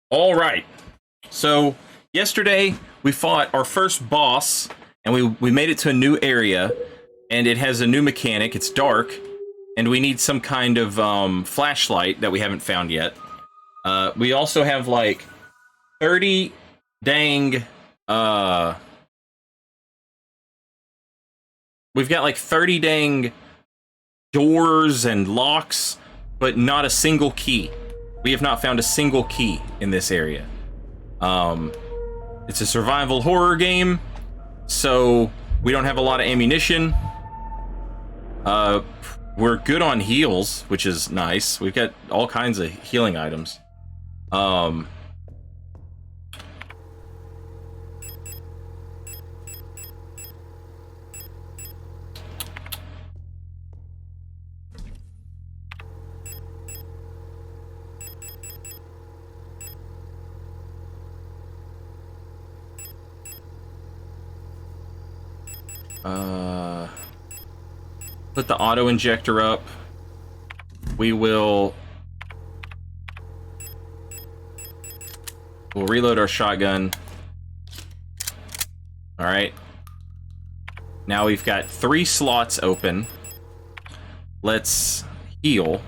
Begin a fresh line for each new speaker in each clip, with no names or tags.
All right. So yesterday we fought our first boss, and we made it to a new area, and it has a new mechanic. It's dark, and we need some kind of flashlight that we haven't found yet. We also have like 30 dang. We've got like 30 dang doors and locks, but not a single key. We have not found a single key in this area. It's a survival horror game, so we don't have a lot of ammunition. We're good on heals, which is nice. We've got all kinds of healing items. Put the auto injector up. We'll reload our shotgun. All right. Now we've got 3 slots open. Let's heal.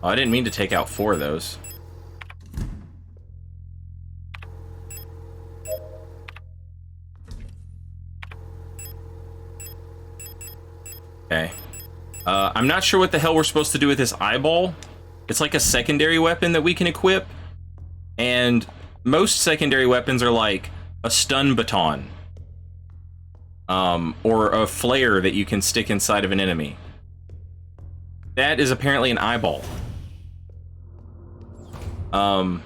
Oh, I didn't mean to take out 4 of those. Okay. I'm not sure what the hell we're supposed to do with this eyeball. It's like a secondary weapon that we can equip. And most secondary weapons are like a stun baton. Or a flare that you can stick inside of an enemy. That is apparently an eyeball. So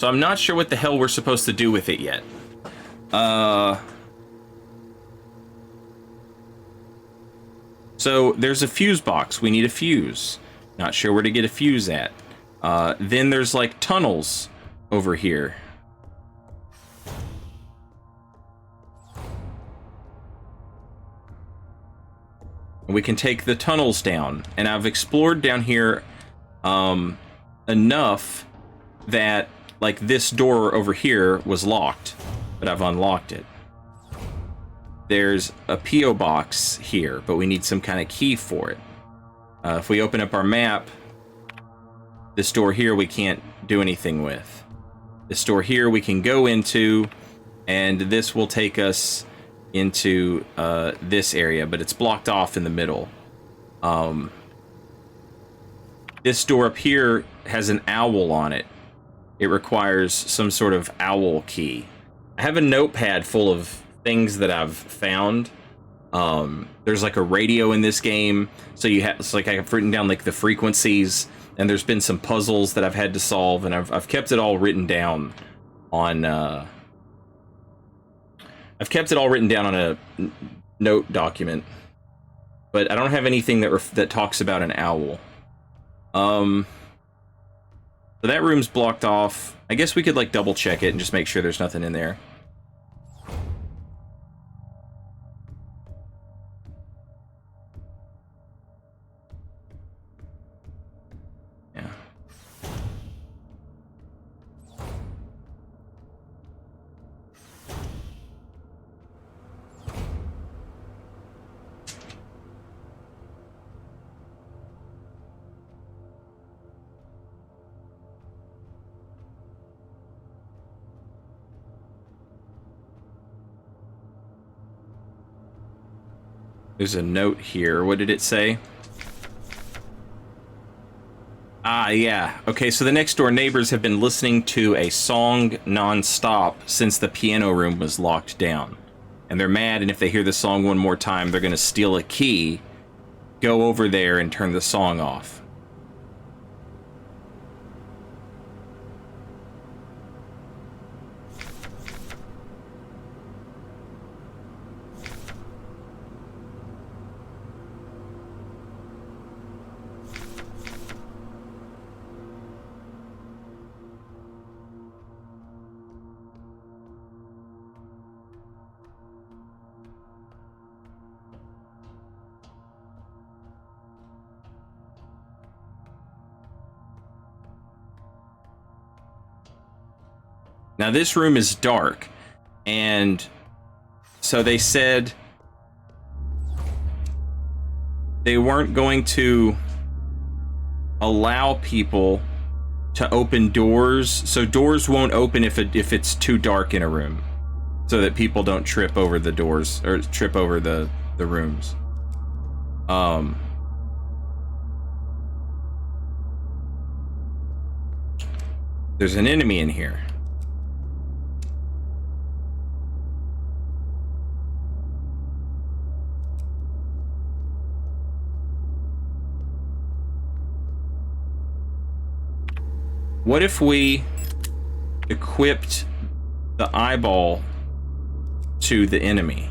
I'm not sure what the hell we're supposed to do with it yet. So there's a fuse box. We need a fuse. Not sure where to get a fuse at. Then there's like tunnels over here. We can take the tunnels down. And I've explored down here enough that like this door over here was locked, but I've unlocked it. There's a P.O. box here, but we need some kind of key for it. If we open up our map, this door here we can't do anything with. This door here we can go into, and this will take us into this area, but it's blocked off in the middle. This door up here has an owl on it. It requires some sort of owl key. I have a notepad full of things that I've found. There's like a radio in this game, so you have, it's like I've written down like the frequencies, and there's been some puzzles that I've had to solve, and I've kept it all written down on I've kept it all written down on a note document, but I don't have anything that talks about an owl. So that room's blocked off. I guess we could like double check it and just make sure there's nothing in there. Yeah. There's a note here. What did it say? Ah, yeah. Okay, so the next door neighbors have been listening to a song non-stop since the piano room was locked down. And they're mad, and if they hear the song one more time, they're gonna steal a key, go over there, and turn the song off. Now this room is dark, and so they said they weren't going to allow people to open doors, so doors won't open if it's too dark in a room, so that people don't trip over the doors or trip over the rooms. There's an enemy in here. What if we equipped the eyeball to the enemy?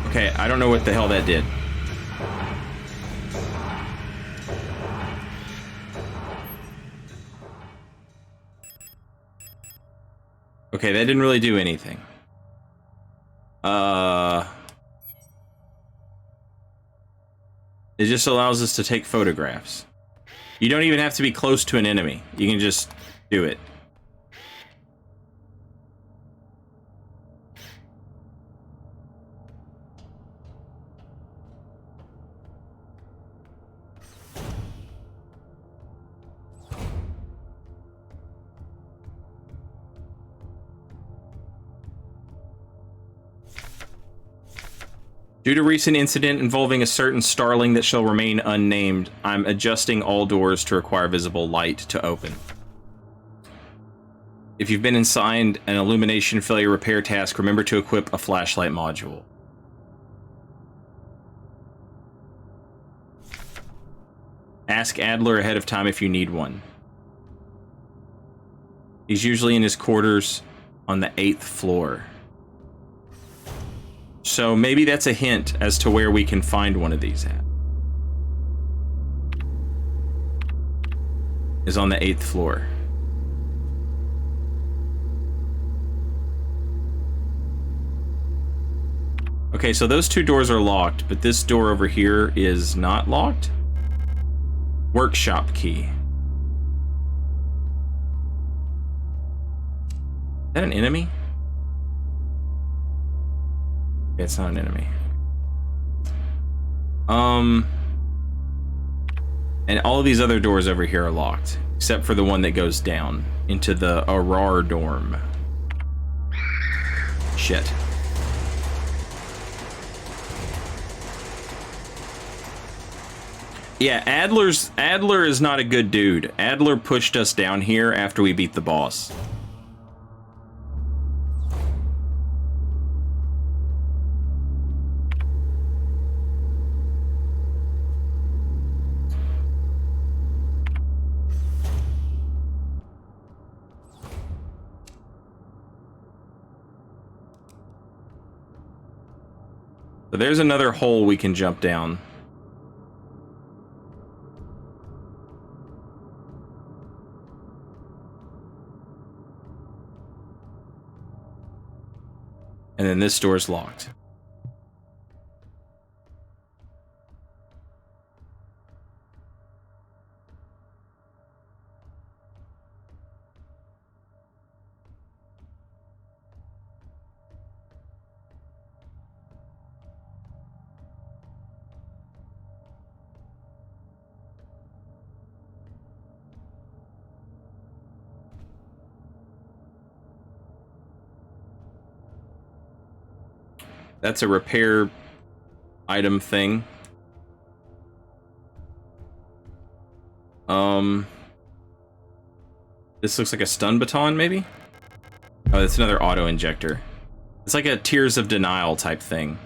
Okay, I don't know what the hell that did. Okay, that didn't really do anything. It just allows us to take photographs. You don't even have to be close to an enemy. You can just do it. Due to recent incident involving a certain starling that shall remain unnamed, I'm adjusting all doors to require visible light to open. If you've been assigned an illumination failure repair task, remember to equip a flashlight module. Ask Adler ahead of time if you need one. He's usually in his quarters on the 8th floor. So maybe that's a hint as to where we can find one of these at. Is on the 8th floor. Okay, so those two doors are locked, but this door over here is not locked. Workshop key. Is that an enemy? It's not an enemy. And all of these other doors over here are locked, except for the one that goes down into the Arar dorm. Shit. Yeah, Adler is not a good dude. Adler pushed us down here after we beat the boss. So there's another hole we can jump down. And then this door's locked. That's a repair item thing. This looks like a stun baton, maybe? Oh, that's another auto injector. It's like a Tears of Denial type thing.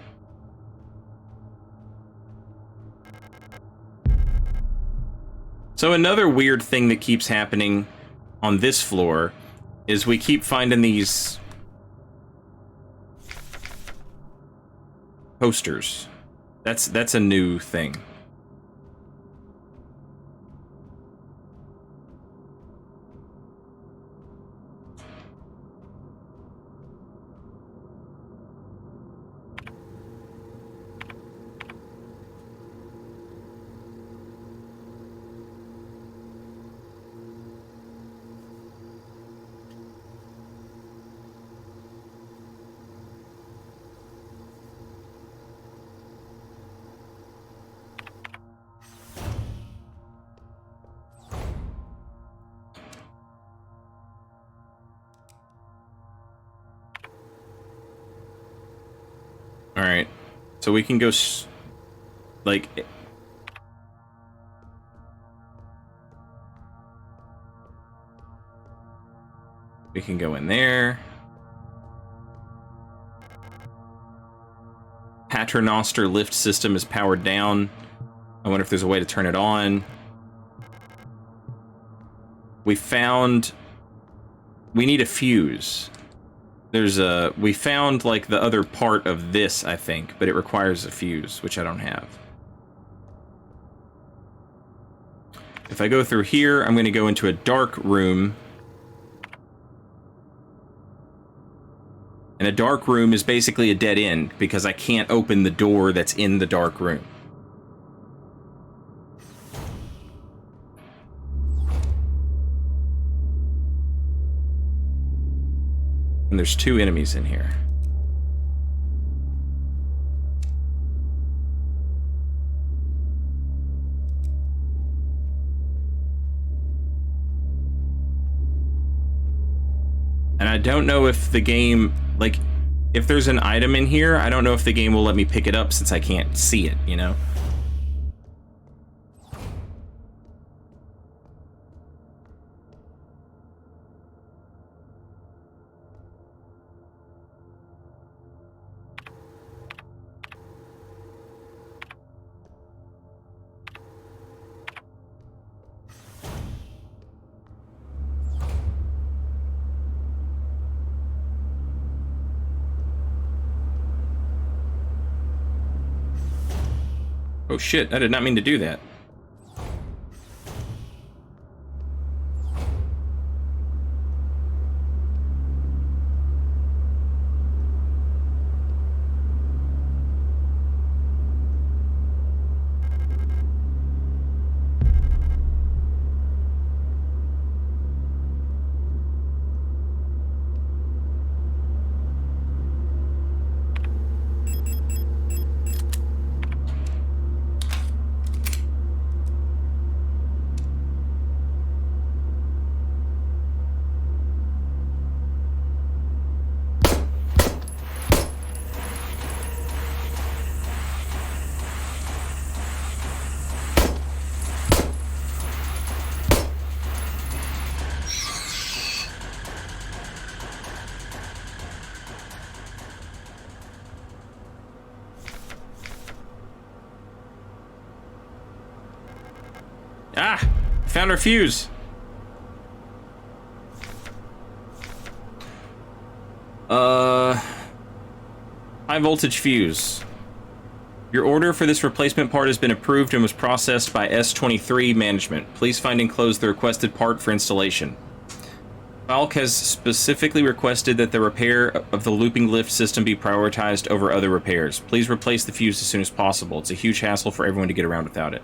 So another weird thing that keeps happening on this floor is we keep finding these posters. That's a new thing. Alright. So we can go, like... We can go in there. Paternoster lift system is powered down. I wonder if there's a way to turn it on. We need a fuse. We found like the other part of this, I think, but it requires a fuse, which I don't have. If I go through here, I'm going to go into a dark room. And a dark room is basically a dead end because I can't open the door that's in the dark room. And there's 2 enemies in here. And I don't know if the game, like, if there's an item in here, I don't know if the game will let me pick it up since I can't see it, you know? Oh shit, I did not mean to do that. Ah! Found our fuse! High voltage fuse. Your order for this replacement part has been approved and was processed by S23 management. Please find and enclose the requested part for installation. Falk has specifically requested that the repair of the looping lift system be prioritized over other repairs. Please replace the fuse as soon as possible. It's a huge hassle for everyone to get around without it.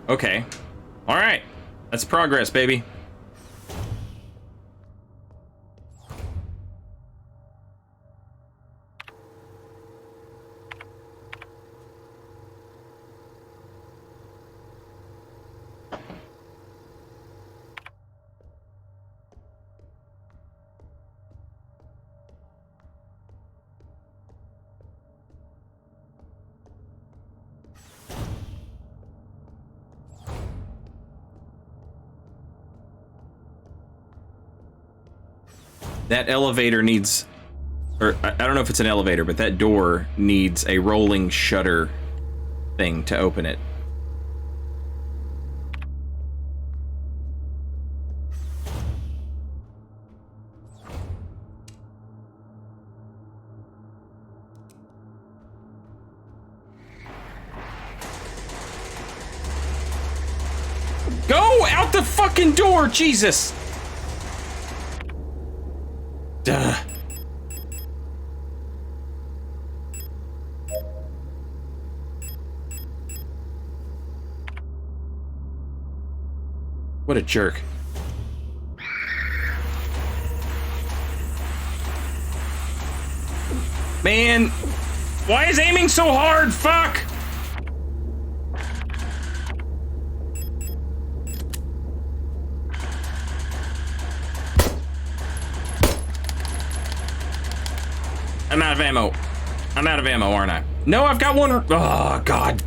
Okay. Alright. That's progress, baby. That elevator needs, or I don't know if it's an elevator, but that door needs a rolling shutter thing to open it. Go out the fucking door, Jesus! Duh. What a jerk. Man, why is aiming so hard? Fuck! of ammo. I'm out of ammo, aren't I? No, I've got one. Oh, God.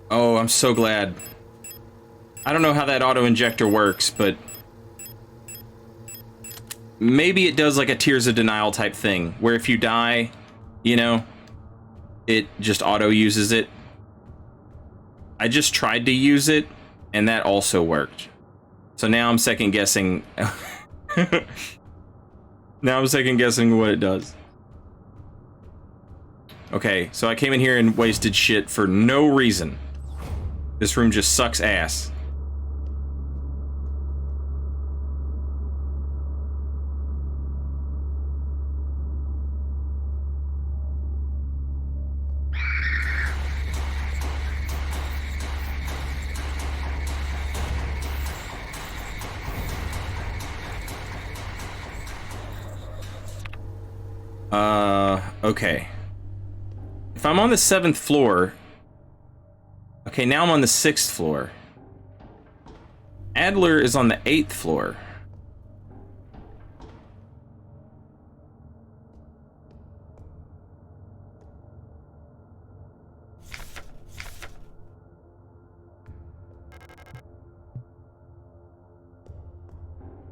Oh, I'm so glad. I don't know how that auto-injector works, but maybe it does like a Tears of Denial type thing, where if you die, you know, it just auto-uses it. I just tried to use it, and that also worked. So now I'm second-guessing... now I'm second-guessing what it does. Okay, so I came in here and wasted shit for no reason. This room just sucks ass. Okay. If I'm on the 7th floor... Okay, now I'm on the 6th floor. Adler is on the 8th floor.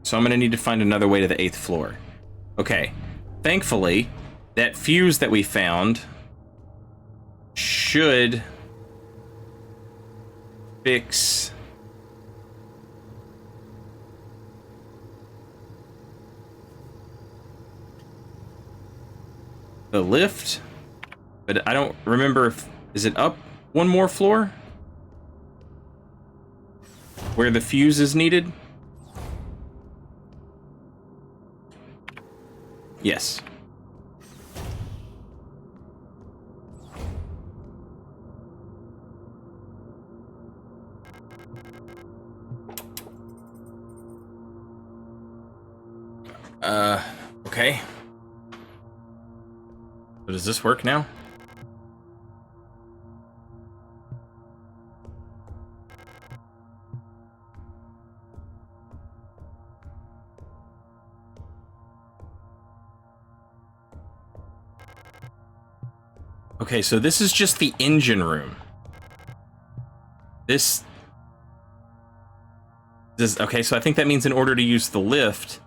So I'm gonna need to find another way to the 8th floor. Okay. Thankfully, that fuse that we found should fix the lift, but I don't remember if... Is it up one more floor? Where the fuse is needed? Yes. Okay. So does this work now? Okay, so this is just the engine room. This... Okay, so I think that means in order to use the lift...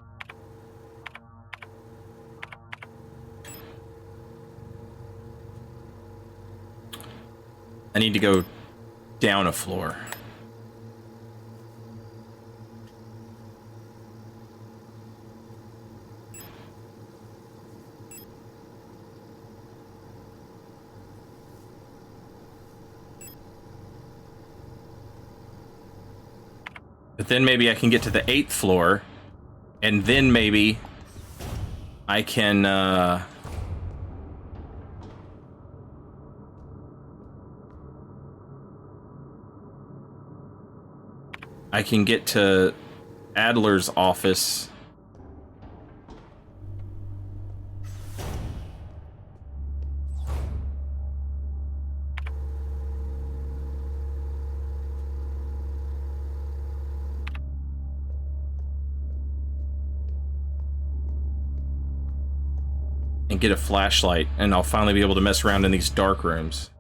I need to go down a floor. But then maybe I can get to the 8th floor, and then maybe I can, I can get to Adler's office. And get a flashlight, and I'll finally be able to mess around in these dark rooms.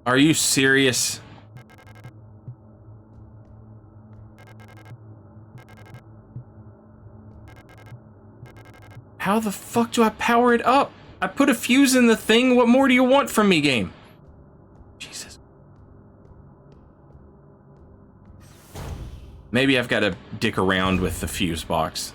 Are you serious? How the fuck do I power it up? I put a fuse in the thing. What more do you want from me, game? Jesus. Maybe I've got to dick around with the fuse box.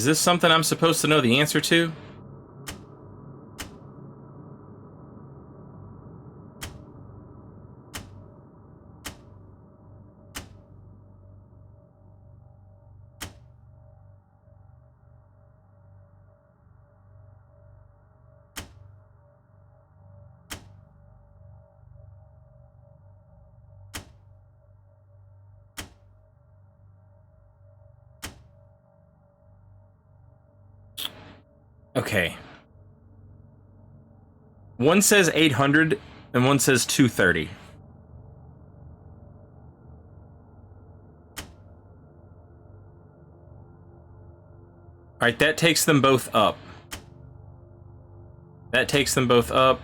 Is this something I'm supposed to know the answer to? Okay. One says 800 and one says 230. Alright, that takes them both up. That takes them both up.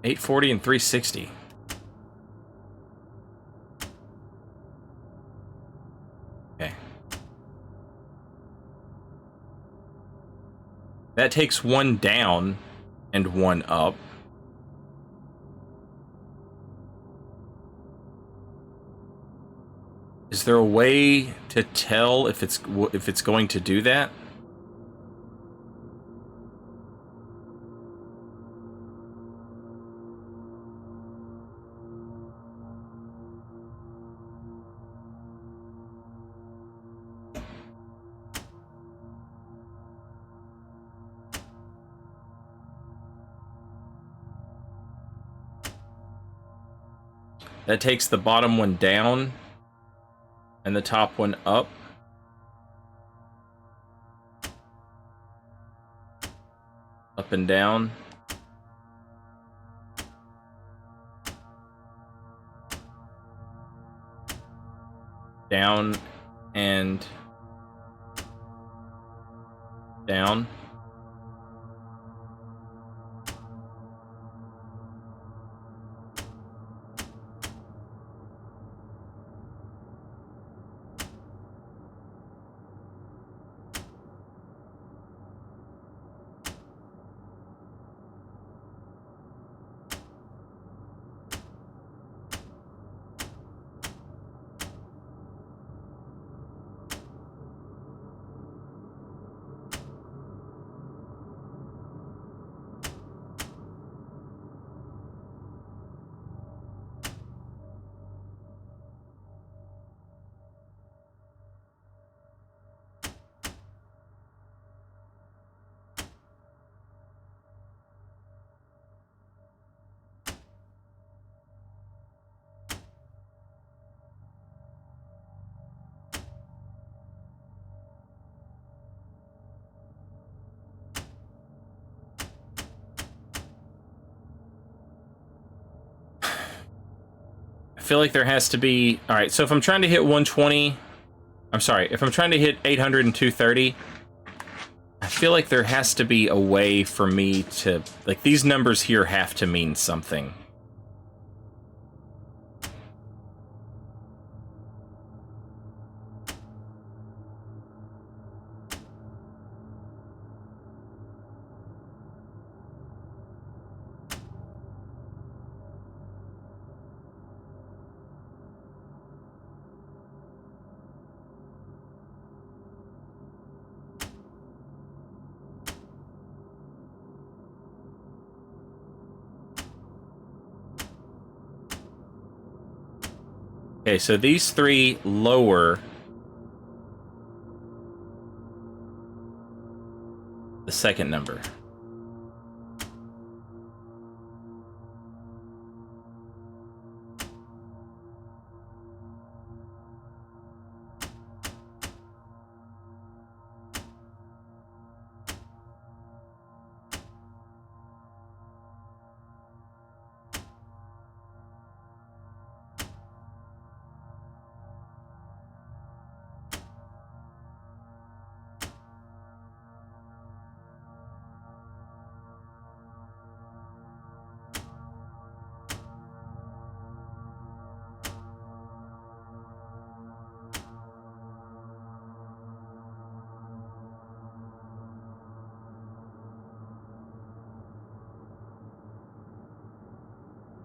$840 and $360. Okay. That takes one down and one up. Is there a way to tell if it's going to do that? That takes the bottom one down and the top one up. Up and down. Down and down. I feel like there has to be... Alright, so if I'm trying to hit 120... I'm sorry, if I'm trying to hit 800 and 230, I feel like there has to be a way for me to... Like, these numbers here have to mean something. Okay, so these three lower the second number.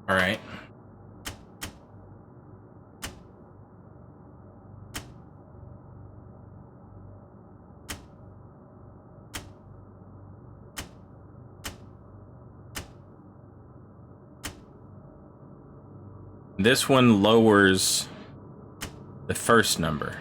All right. This one lowers the first number.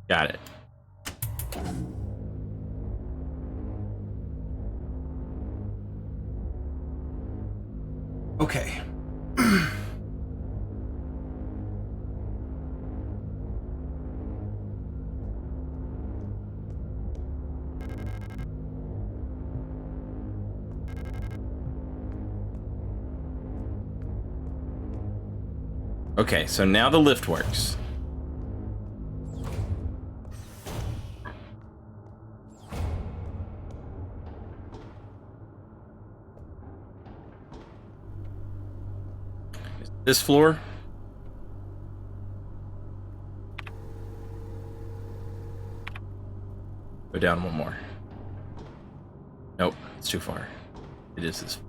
Got it. Okay. Okay, so now the lift works. This floor? Go down one more. Nope, it's too far. It is this.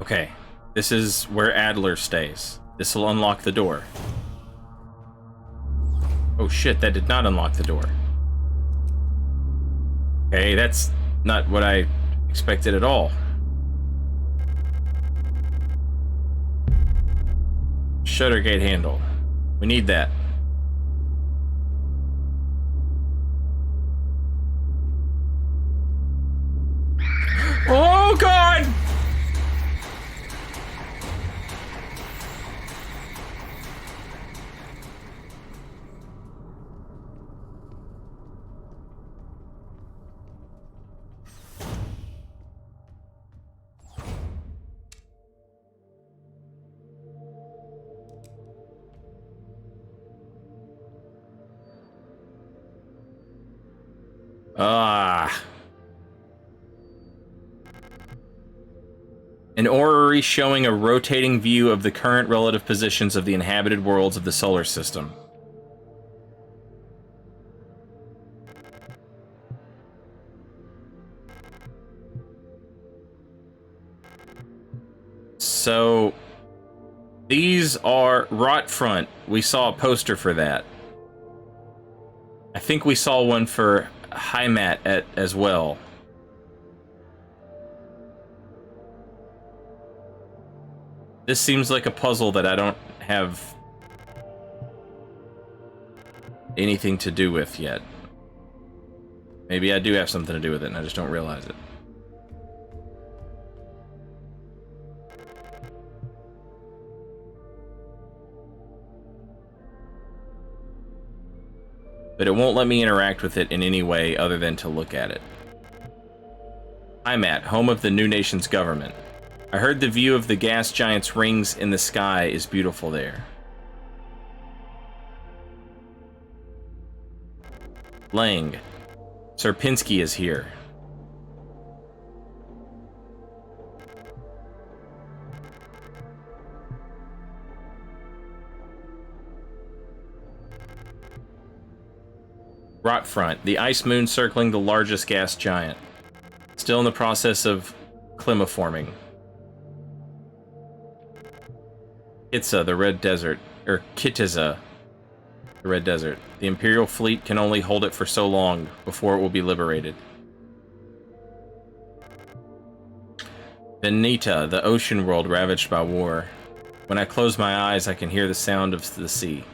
Okay, this is where Adler stays. This will unlock the door. Oh shit, that did not unlock the door. Okay, that's not what I expected at all. Shutter gate handle. We need that. Oh god! An orrery showing a rotating view of the current relative positions of the inhabited worlds of the solar system. So, these are Rot Front. We saw a poster for that. I think we saw one for Heimat as well. This seems like a puzzle that I don't have anything to do with yet. Maybe I do have something to do with it and I just don't realize it. But it won't let me interact with it in any way other than to look at it. Heimat, home of the new nation's government. I heard the view of the gas giant's rings in the sky is beautiful there. Lang. Serpinski is here. Rot Front, the ice moon circling the largest gas giant. Still in the process of climaforming. Kitza, the Red Desert. Or Kitiza, the Red Desert. The Imperial fleet can only hold it for so long before it will be liberated. Benita, the ocean world ravaged by war. When I close my eyes, I can hear the sound of the sea.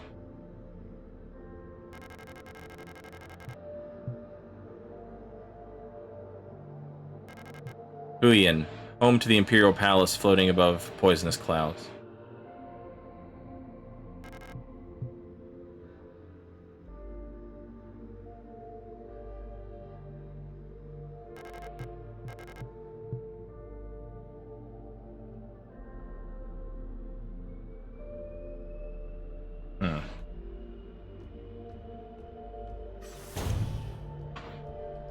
Huyen, home to the Imperial Palace floating above poisonous clouds.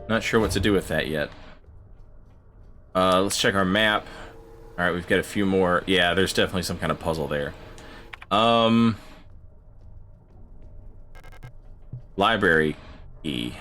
Not sure what to do with that yet. Let's check our map. Alright, we've got a few more. Yeah, there's definitely some kind of puzzle there. Library key.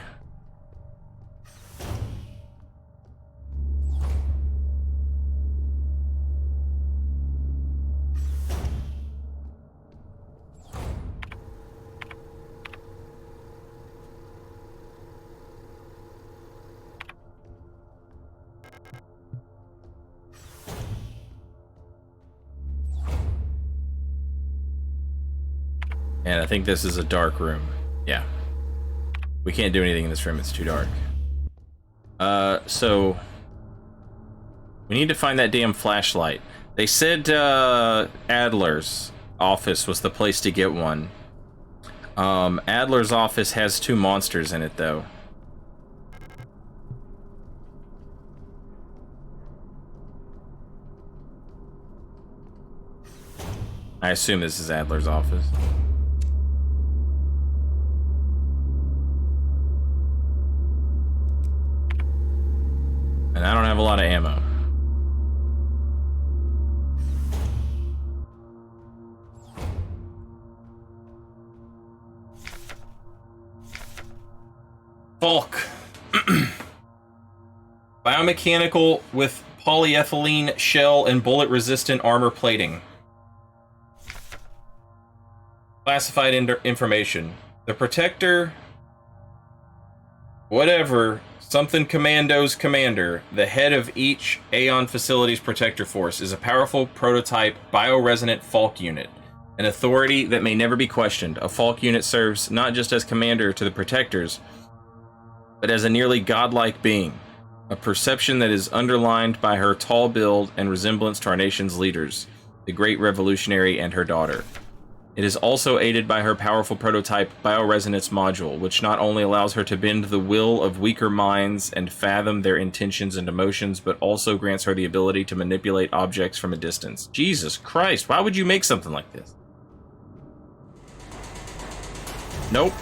And I think this is a dark room. Yeah. We can't do anything in this room, it's too dark. So... we need to find that damn flashlight. They said, Adler's office was the place to get one. Adler's office has 2 monsters in it, though. I assume this is Adler's office. And I don't have a lot of ammo. Bulk. Biomechanical with polyethylene shell and bullet-resistant armor plating. Classified information. The Protector... whatever... something Commando's commander, the head of each Aeon Facilities Protector Force, is a powerful prototype bioresonant Falk unit, an authority that may never be questioned. A Falk unit serves not just as commander to the Protectors, but as a nearly godlike being, a perception that is underlined by her tall build and resemblance to our nation's leaders, the Great Revolutionary and her daughter. It is also aided by her powerful prototype bioresonance module, which not only allows her to bend the will of weaker minds and fathom their intentions and emotions, but also grants her the ability to manipulate objects from a distance. Jesus Christ, why would you make something like this? Nope.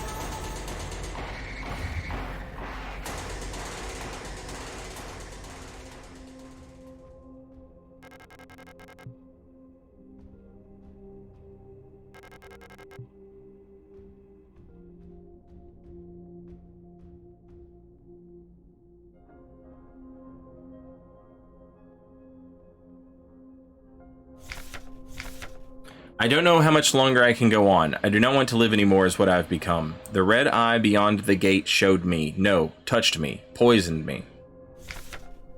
I don't know how much longer I can go on. I do not want to live anymore is what I've become. The red eye beyond the gate showed me, no, touched me, poisoned me.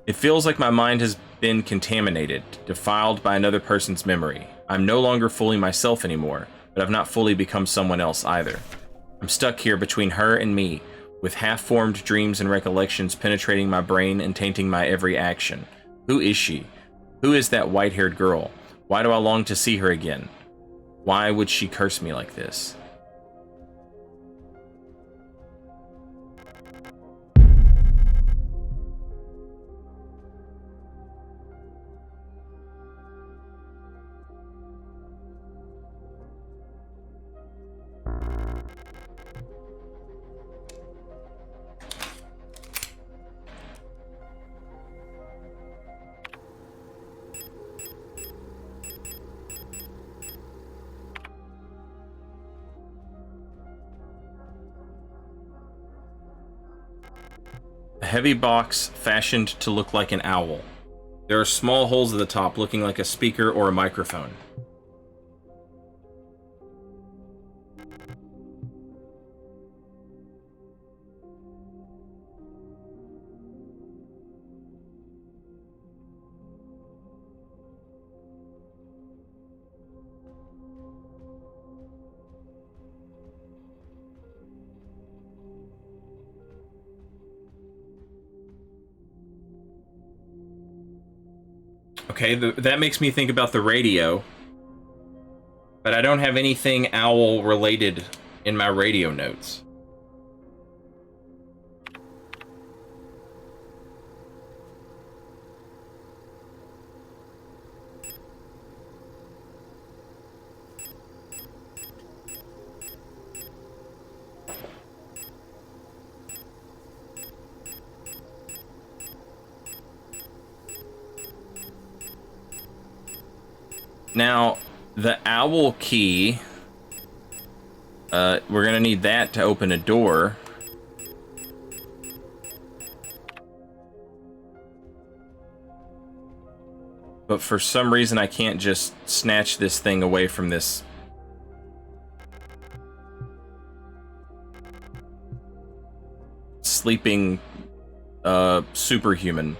It feels like my mind has been contaminated, defiled by another person's memory. I'm no longer fully myself anymore, but I've not fully become someone else either. I'm stuck here between her and me, with half-formed dreams and recollections penetrating my brain and tainting my every action. Who is she? Who is that white-haired girl? Why do I long to see her again? Why would she curse me like this? A heavy box fashioned to look like an owl. There are small holes at the top looking like a speaker or a microphone. Okay, that makes me think about the radio. But I don't have anything owl related in my radio notes. Now, the owl key, we're gonna need that to open a door. But for some reason, I can't just snatch this thing away from this sleeping, superhuman.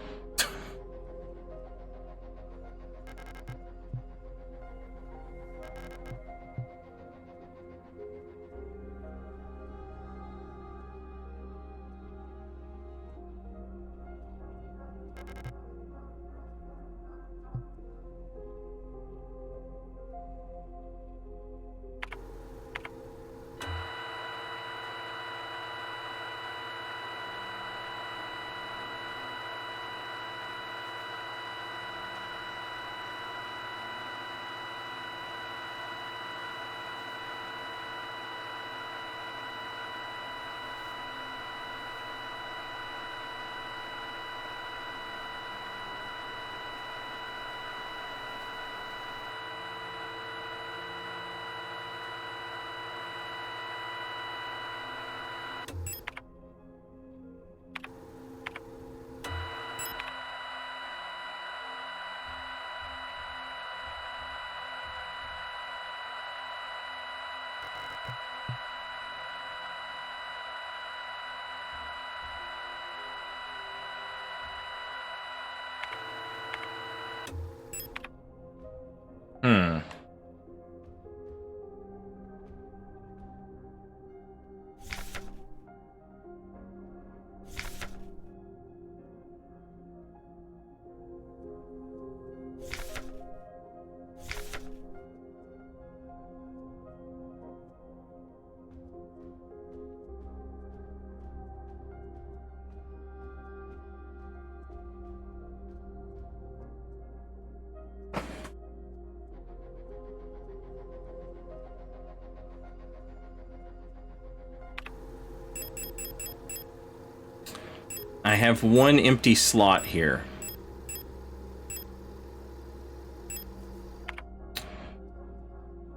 I have one empty slot here.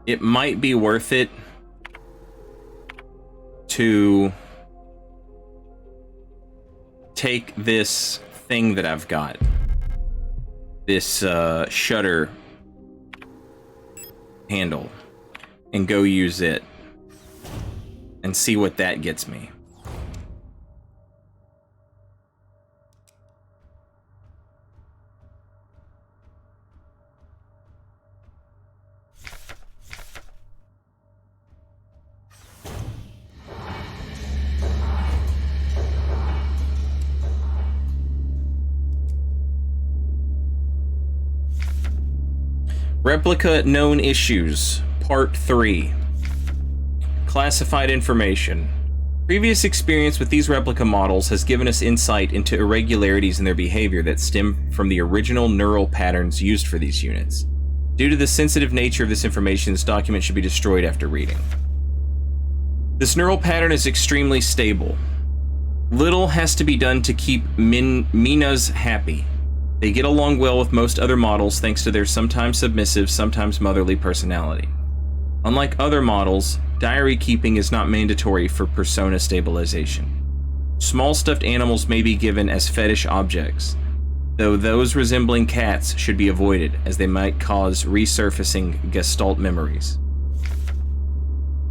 It might be worth it to take this thing that I've got, this shutter handle, and go use it and see what that gets me. Replica Known Issues, Part 3. Classified Information. Previous experience with these replica models has given us insight into irregularities in their behavior that stem from the original neural patterns used for these units. Due to the sensitive nature of this information, this document should be destroyed after reading. This neural pattern is extremely stable. Little has to be done to keep Minas happy. They get along well with most other models thanks to their sometimes submissive, sometimes motherly personality. Unlike other models, diary keeping is not mandatory for persona stabilization. Small stuffed animals may be given as fetish objects, though those resembling cats should be avoided as they might cause resurfacing Gestalt memories.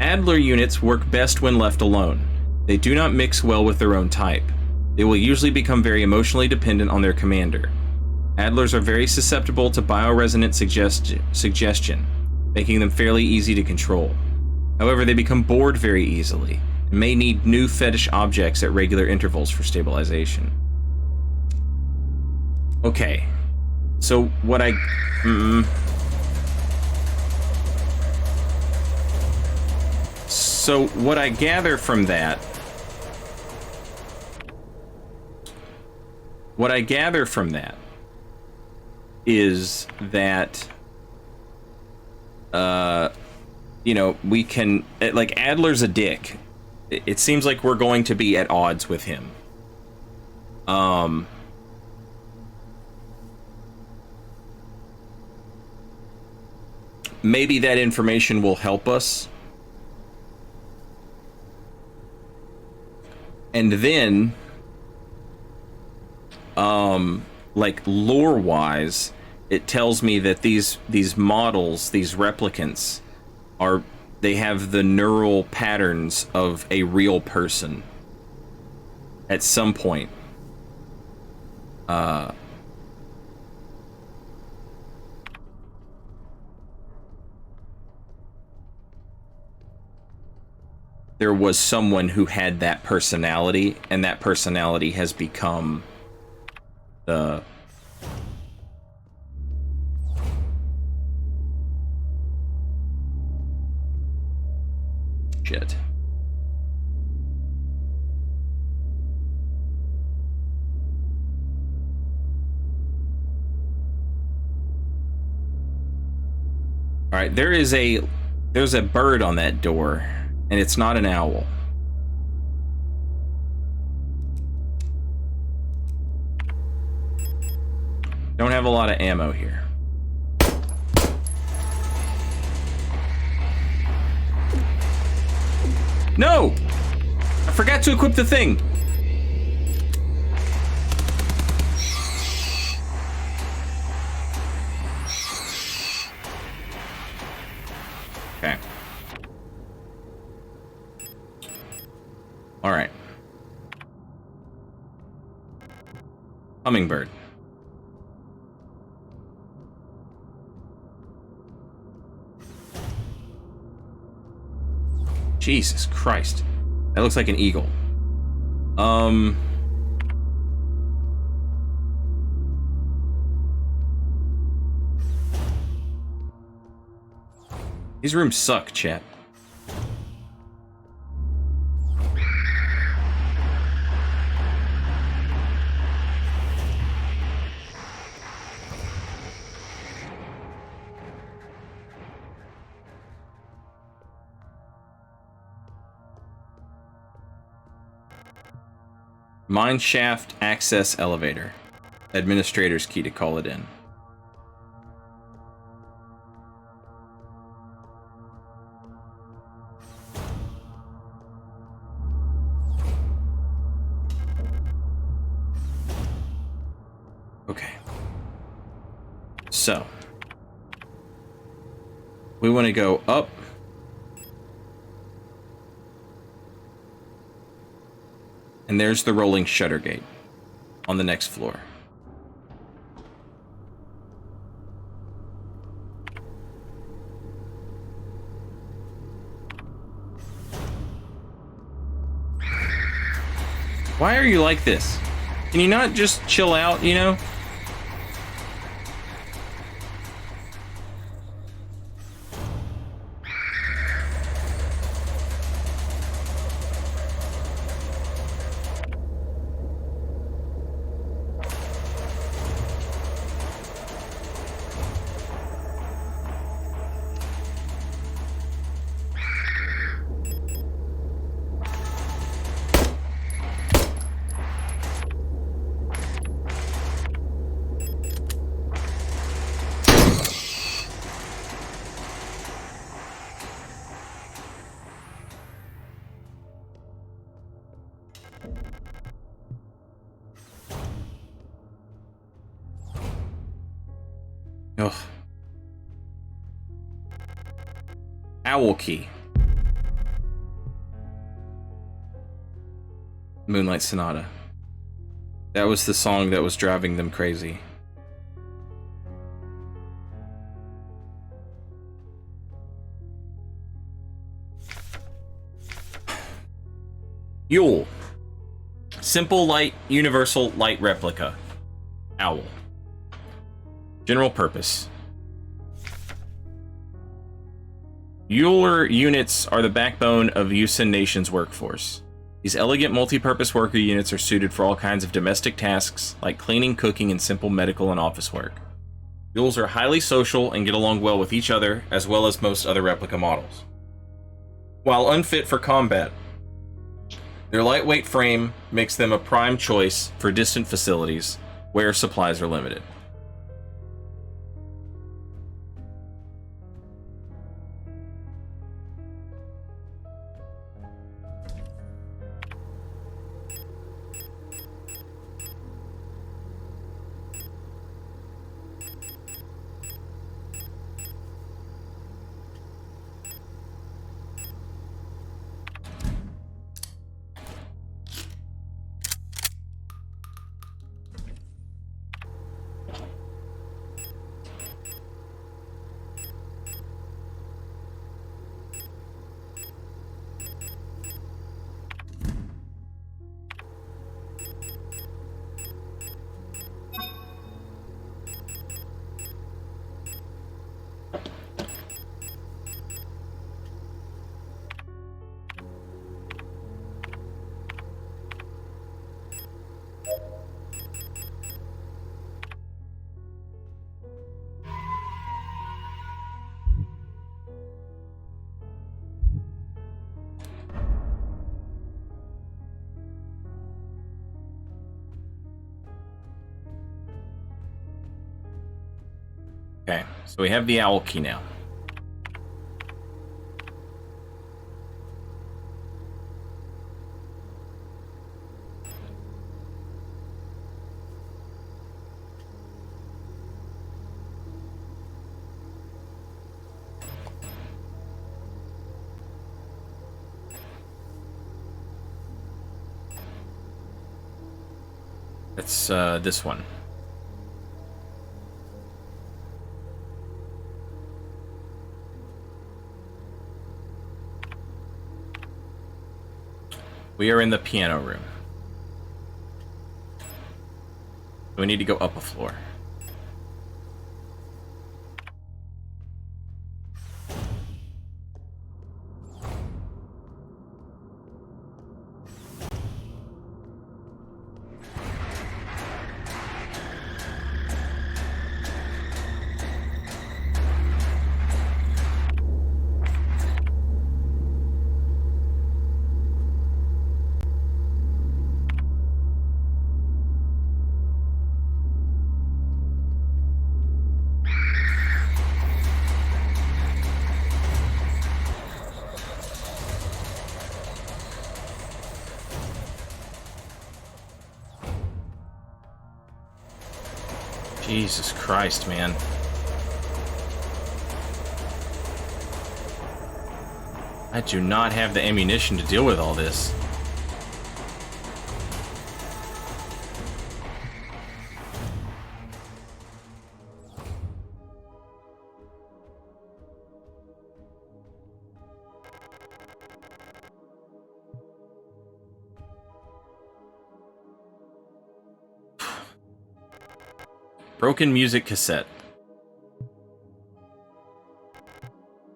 Adler units work best when left alone. They do not mix well with their own type. They will usually become very emotionally dependent on their commander. Adlers are very susceptible to bioresonant suggestion, making them fairly easy to control. However, they become bored very easily, and may need new fetish objects at regular intervals for stabilization. Okay, So what I... So what I gather from that... What I gather from that is that... you know, we can... Like, Adler's a dick. It seems like we're going to be at odds with him. Maybe that information will help us. And then, like, lore-wise, it tells me that these models, these replicants, they have the neural patterns of a real person at some point. There was someone who had that personality, and that personality has become the... Shit. All right, there's a bird on that door, and it's not an owl. Don't have a lot of ammo here. No! I forgot to equip the thing. Okay. All right. Hummingbird. Jesus Christ. That looks like an eagle. These rooms suck, chat. Mineshaft access elevator. Administrator's key to call it in. Okay. So. We want to go up. And there's the rolling shutter gate on the next floor. Why are you like this? Can you not just chill out, you know? Ugh. Owl key. Moonlight Sonata. That was the song that was driving them crazy. Yule. Simple light, universal light replica. Owl. General purpose. Euler units are the backbone of Yusen Nation's workforce. These elegant multi-purpose worker units are suited for all kinds of domestic tasks like cleaning, cooking, and simple medical and office work. Mules are highly social and get along well with each other, as well as most other replica models. While unfit for combat, their lightweight frame makes them a prime choice for distant facilities where supplies are limited. Okay, so we have the owl key now. It's this one. We are in the piano room. We need to go up a floor. Jesus Christ, man. I do not have the ammunition to deal with all this. Broken music cassette.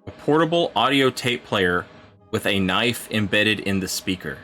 A portable audio tape player with a knife embedded in the speaker.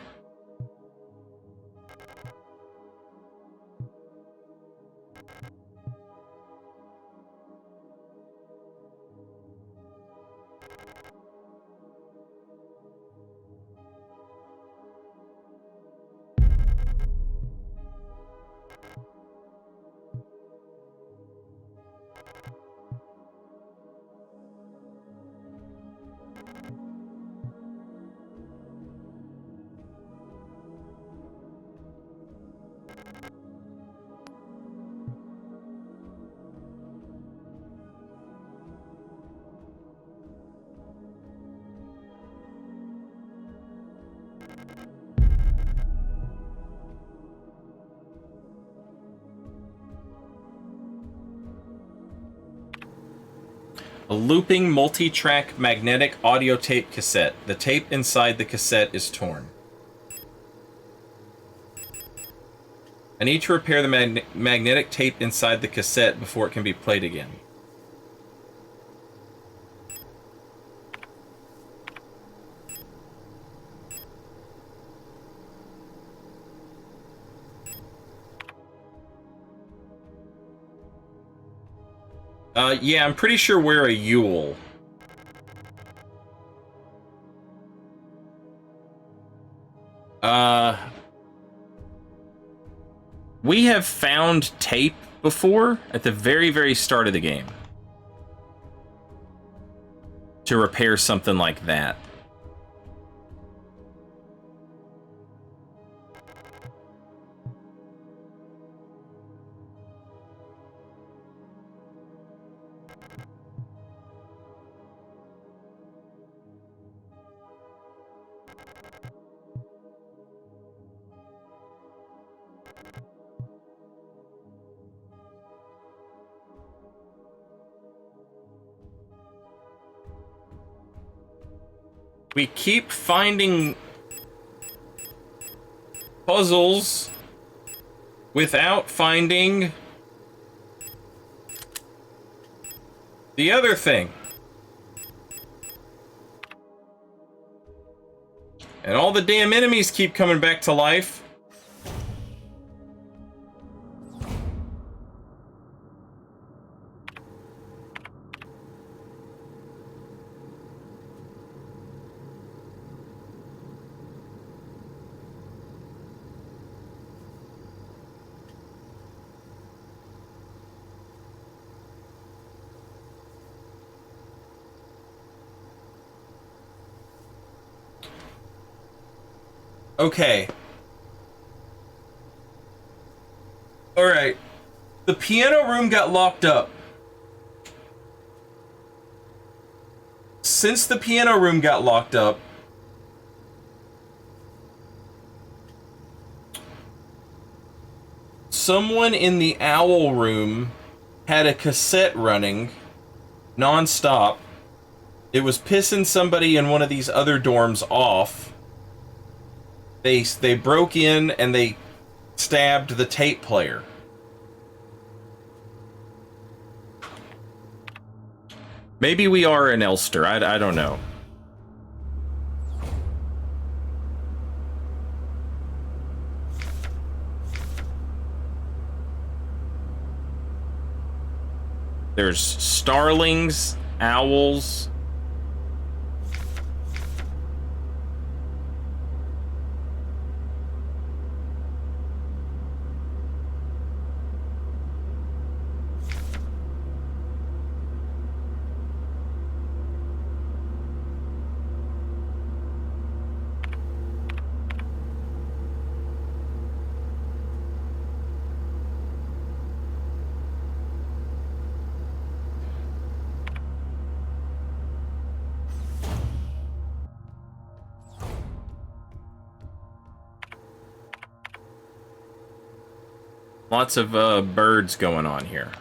A looping multi-track magnetic audio tape cassette. The tape inside the cassette is torn. I need to repair the magnetic tape inside the cassette before it can be played again. Yeah, I'm pretty sure we're a Yule. We have found tape before at the very, very start of the game to repair something like that. We keep finding puzzles without finding the other thing. And all the damn enemies keep coming back to life. Okay. Alright. The piano room got locked up. Since the piano room got locked up, someone in the owl room had a cassette running non-stop. It was pissing somebody in one of these other dorms off. They broke in and they stabbed the tape player. Maybe we are in Elster. I don't know. There's starlings, owls. Lots of birds going on here.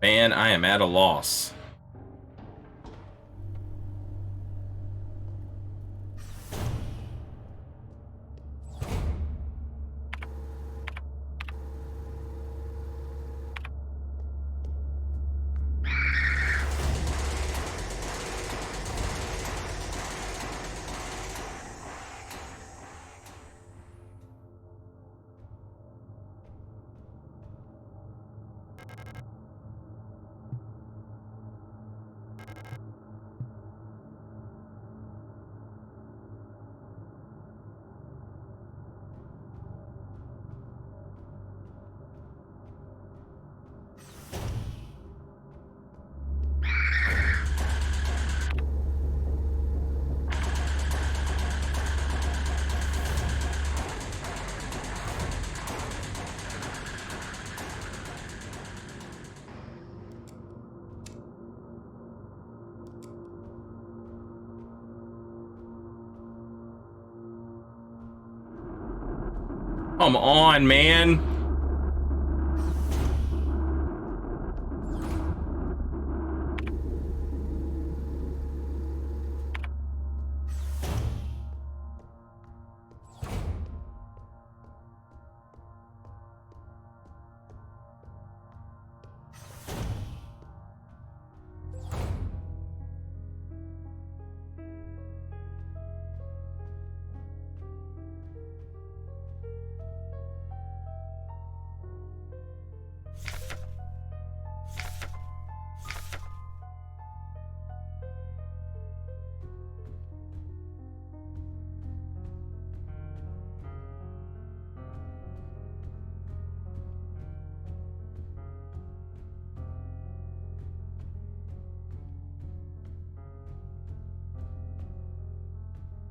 Man, I am at a loss. Come on, man.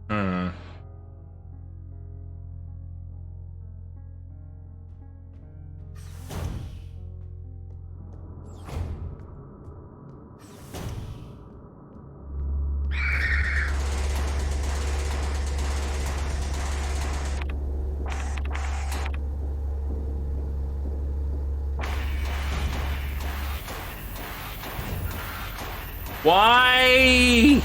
Hmm. Why?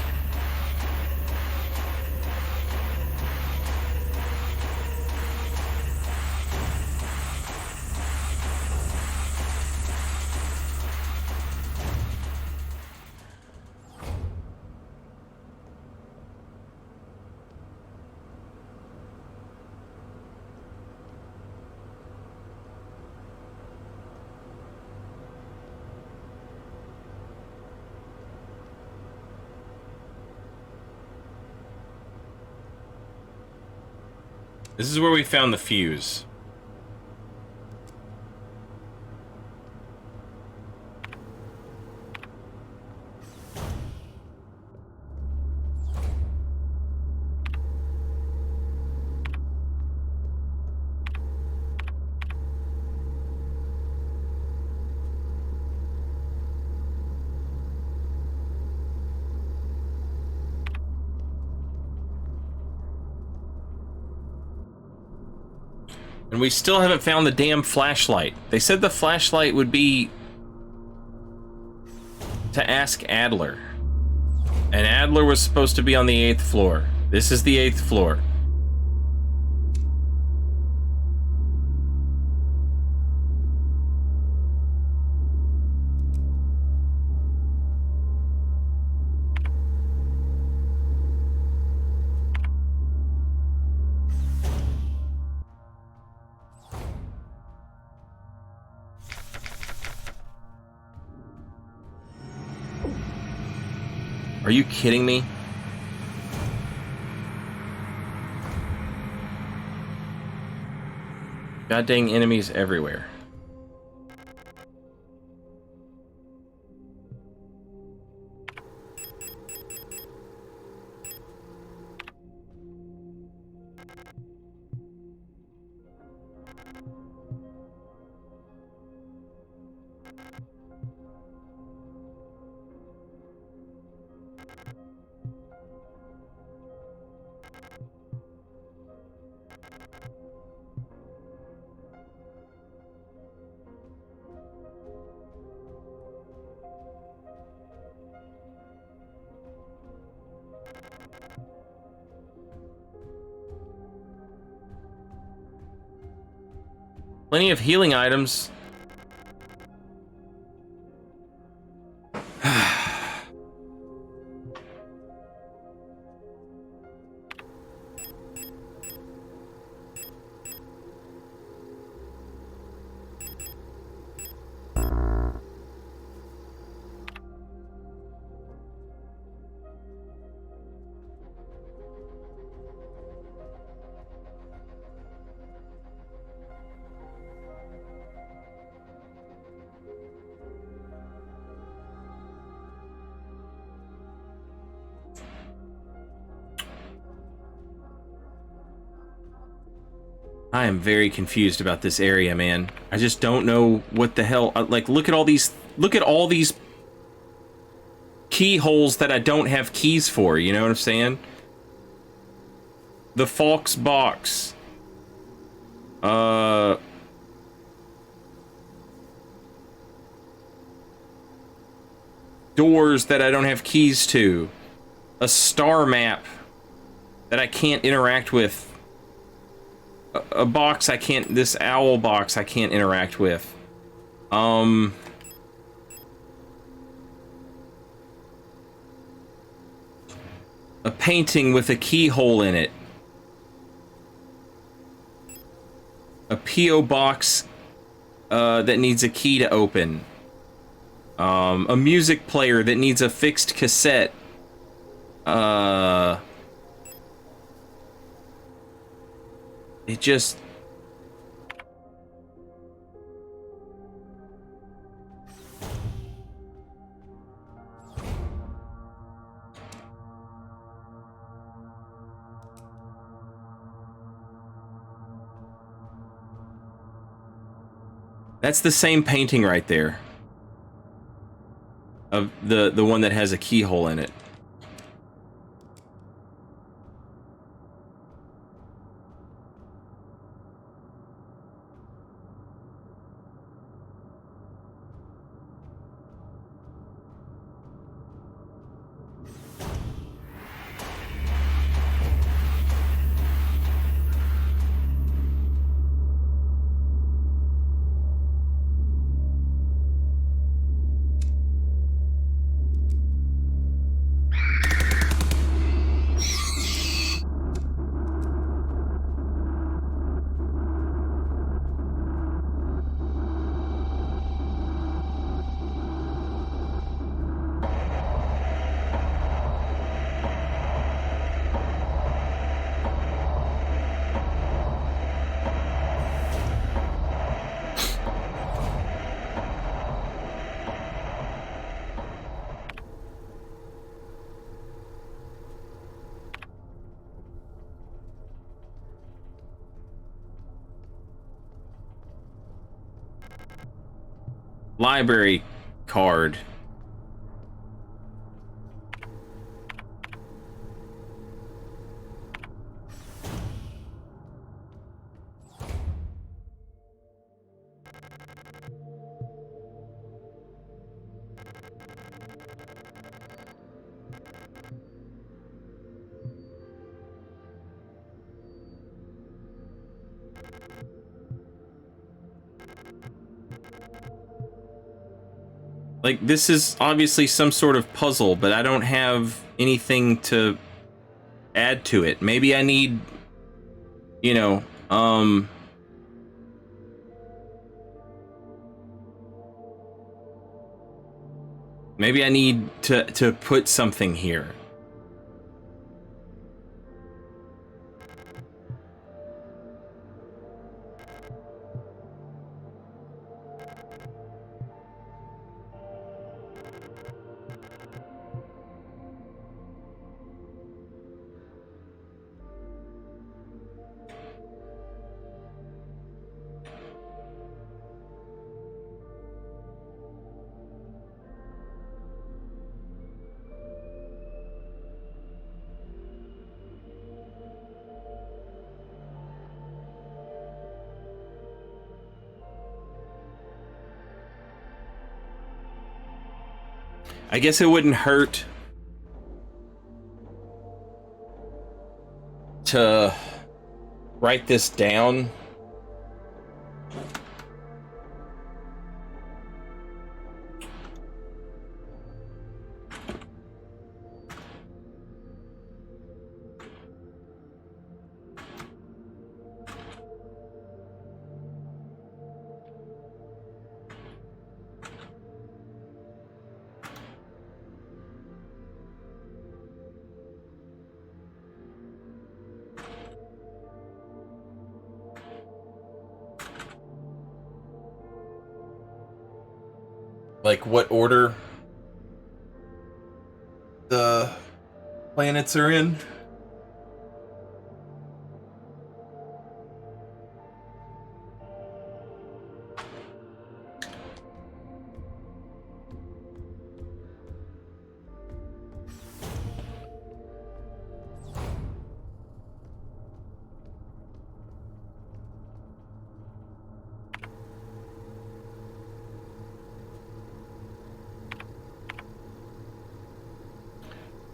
This is where we found the fuse. And we still haven't found the damn flashlight. They said the flashlight would be to ask Adler. And Adler was supposed to be on the 8th floor. This is the 8th floor. Are you kidding me? God dang enemies everywhere. Plenty of healing items. I am very confused about this area, man. I just don't know what the hell. Like, look at all these. Look at all these keyholes that I don't have keys for. You know what I'm saying? The Falk's box. Doors that I don't have keys to. A star map that I can't interact with. A box I can't, this owl box I can't interact with. A painting with a keyhole in it. A P.O. box that needs a key to open. A music player that needs a fixed cassette. It just... That's the same painting right there. Of the one that has a keyhole in it. Library card. Like, this is obviously some sort of puzzle, but I don't have anything to add to it. Maybe I need, you know, maybe I need to put something here. I guess it wouldn't hurt to write this down. Like what order the planets are in.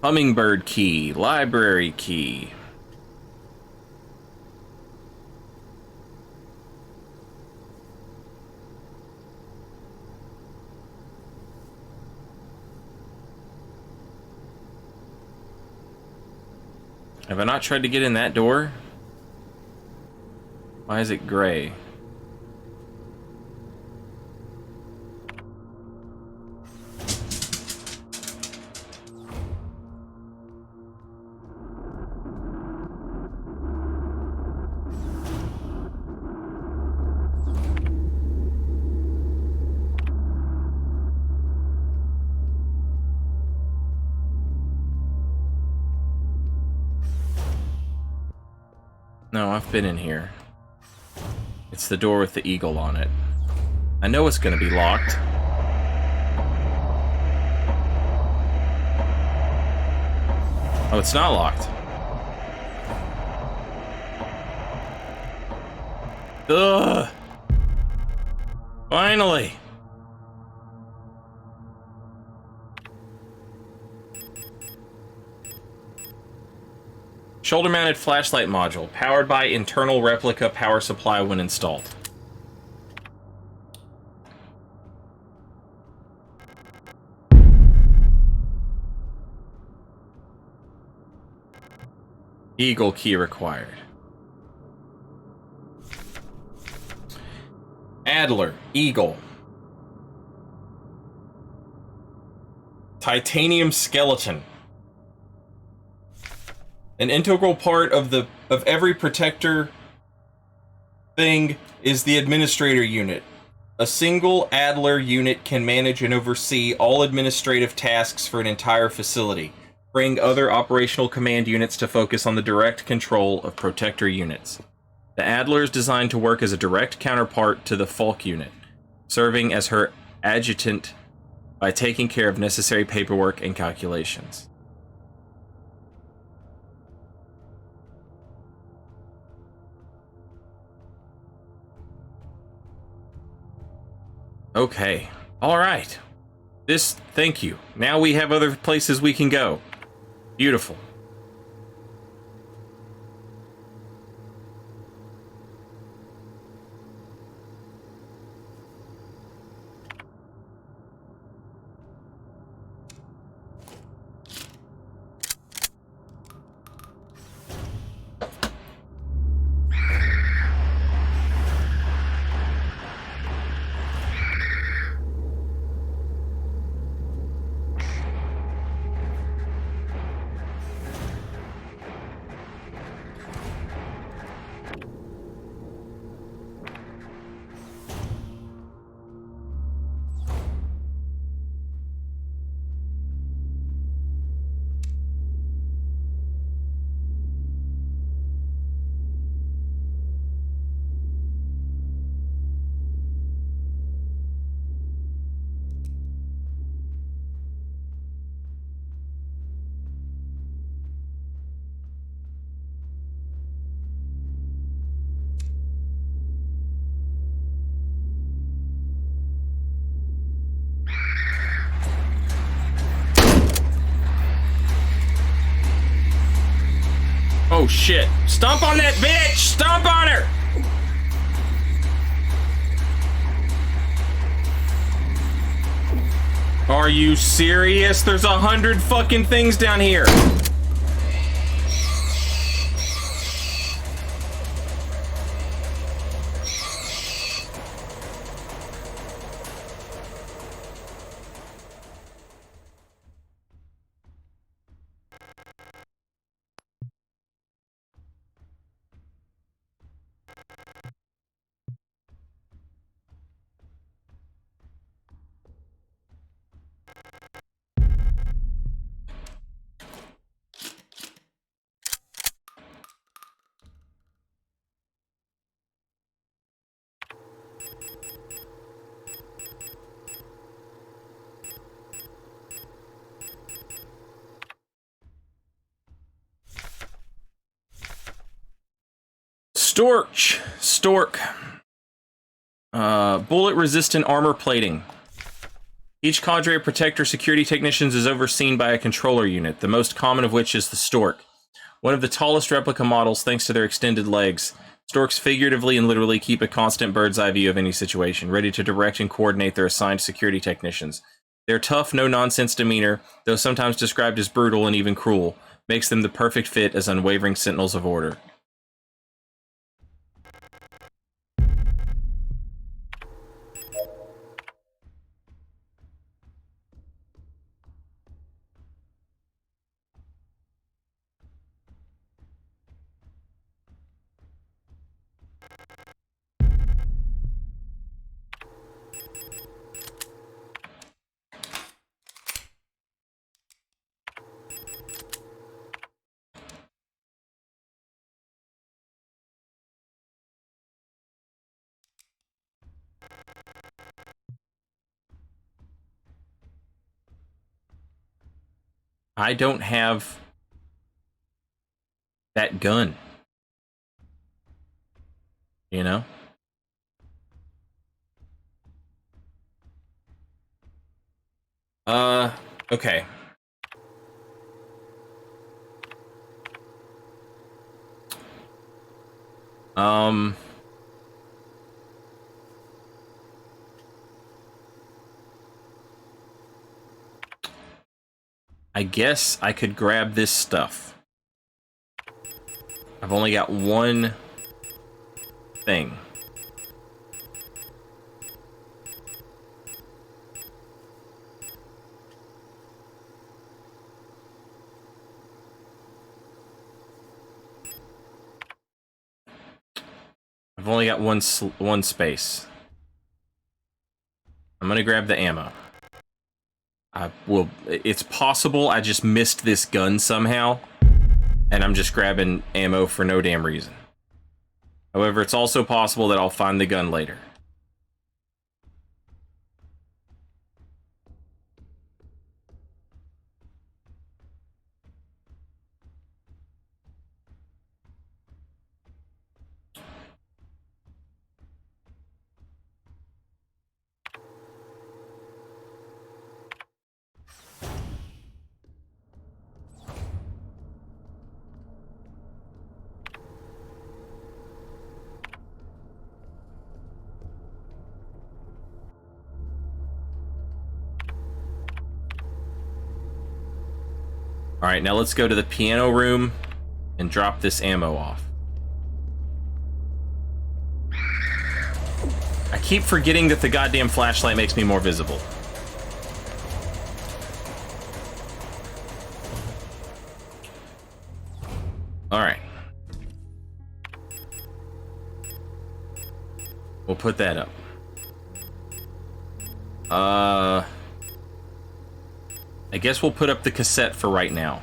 Hummingbird key, library key. Have I not tried to get in that door? Why is it gray? No, I've been in here. It's the door with the eagle on it. I know it's gonna be locked. Oh, it's not locked. Ugh! Finally! Shoulder-mounted flashlight module, powered by internal replica power supply when installed. Eagle key required. Adler, Eagle. Titanium skeleton. An integral part of every protector thing is the administrator unit. A single Adler unit can manage and oversee all administrative tasks for an entire facility, freeing other operational command units to focus on the direct control of protector units. The Adler is designed to work as a direct counterpart to the Falk unit, serving as her adjutant by taking care of necessary paperwork and calculations. Okay. All right. Thank you. Now we have other places we can go. Beautiful. Oh shit. Stomp on that bitch! Stomp on her! Are you serious? There's 100 fucking things down here. Stork. Bullet resistant armor plating. Each cadre of protector security technicians is overseen by a controller unit, the most common of which is the Stork. One of the tallest replica models thanks to their extended legs. Storks figuratively and literally keep a constant bird's eye view of any situation, ready to direct and coordinate their assigned security technicians. Their tough, no-nonsense demeanor, though sometimes described as brutal and even cruel, makes them the perfect fit as unwavering sentinels of order. I don't have that gun. You know? Okay. I guess I could grab this stuff. I've only got one thing. I've only got one space. I'm gonna grab the ammo. It's possible I just missed this gun somehow, and I'm just grabbing ammo for no damn reason. However, it's also possible that I'll find the gun later. Alright, now let's go to the piano room and drop this ammo off. I keep forgetting that the goddamn flashlight makes me more visible. Alright. We'll put that up. I guess we'll put up the cassette for right now.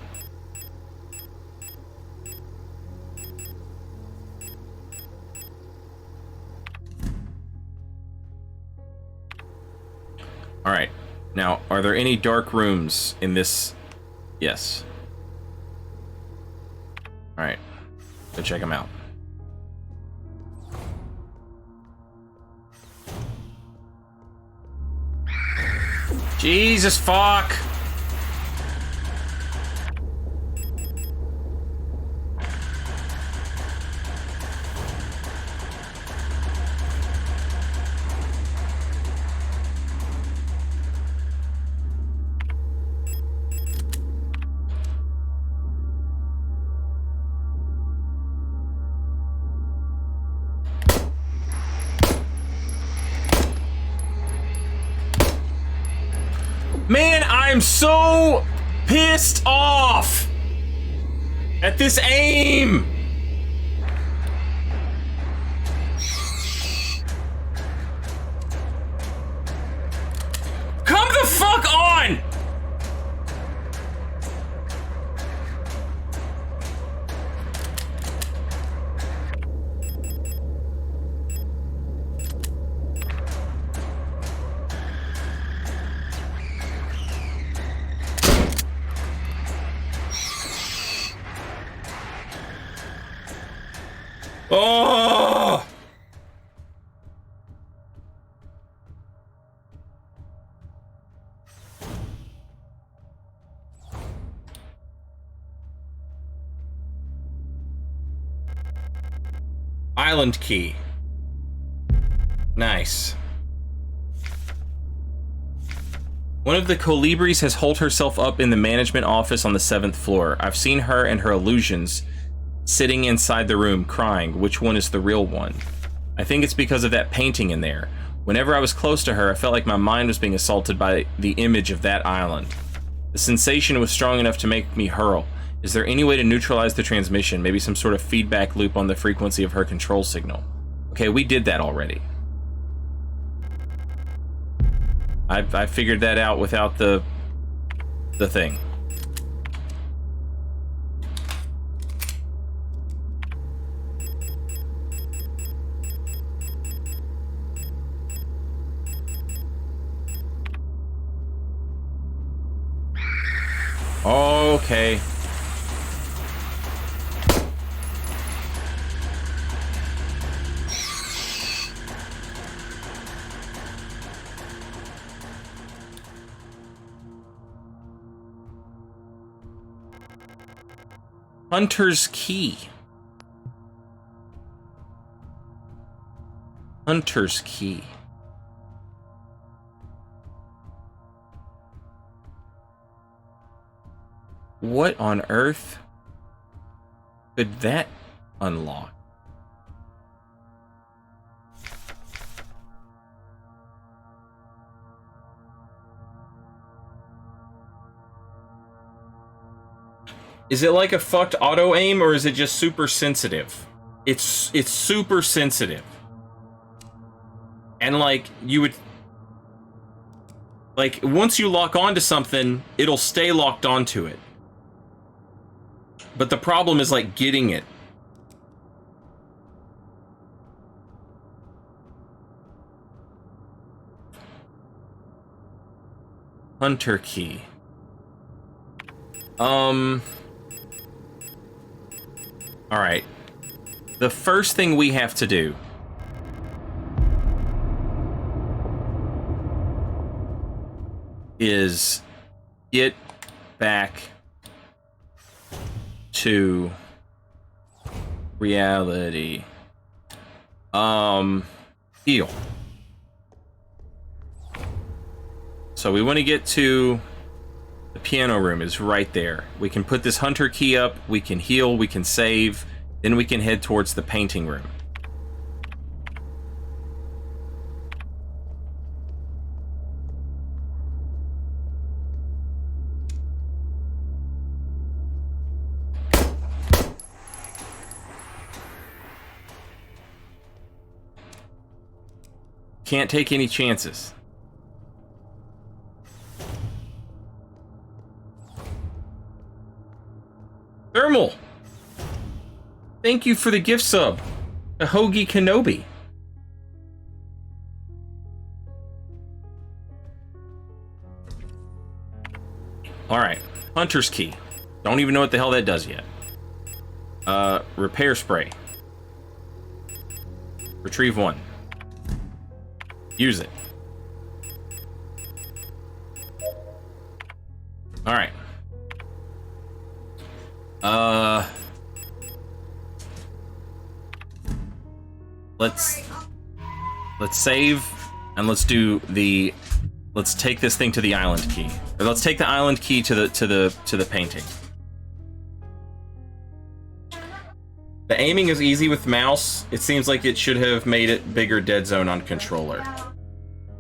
Alright. Now, are there any dark rooms in this? Yes. Alright. Go check them out. Jesus fuck! Man, I'm so pissed off at this aim. Come the fuck on! Oh! island key. Nice. One of the Colibris has holed herself up in the management office on the 7th floor. I've seen her and her illusions sitting inside the room crying. Which one is the real one? I think it's because of that painting in there. Whenever I was close to her, I felt like my mind was being assaulted by the image of that island. The sensation was strong enough to make me hurl. Is there any way to neutralize the transmission? Maybe some sort of feedback loop on the frequency of her control signal. Okay, we did that already. I figured that out without the thing. Okay. Hunter's key. Hunter's key. What on earth could that unlock? Is it like a fucked auto aim, or is it just super sensitive? It's super sensitive. And like you would like once you lock onto something, it'll stay locked onto it. But the problem is like getting it. Hunter key. Alright. The first thing we have to do is get back to reality. Heal. So we want to get to the piano room is right there. We can put this hunter key up, we can heal, we can save, then we can head towards the painting room. Can't take any chances. Thermal! Thank you for the gift sub. A Hoagie Kenobi. Alright. Hunter's key. Don't even know what the hell that does yet. Repair spray. Retrieve one. Use it. Alright. Let's save and let's take this thing to the island key. Or let's take the island key to the painting. The aiming is easy with mouse. It seems like it should have made it bigger dead zone on controller.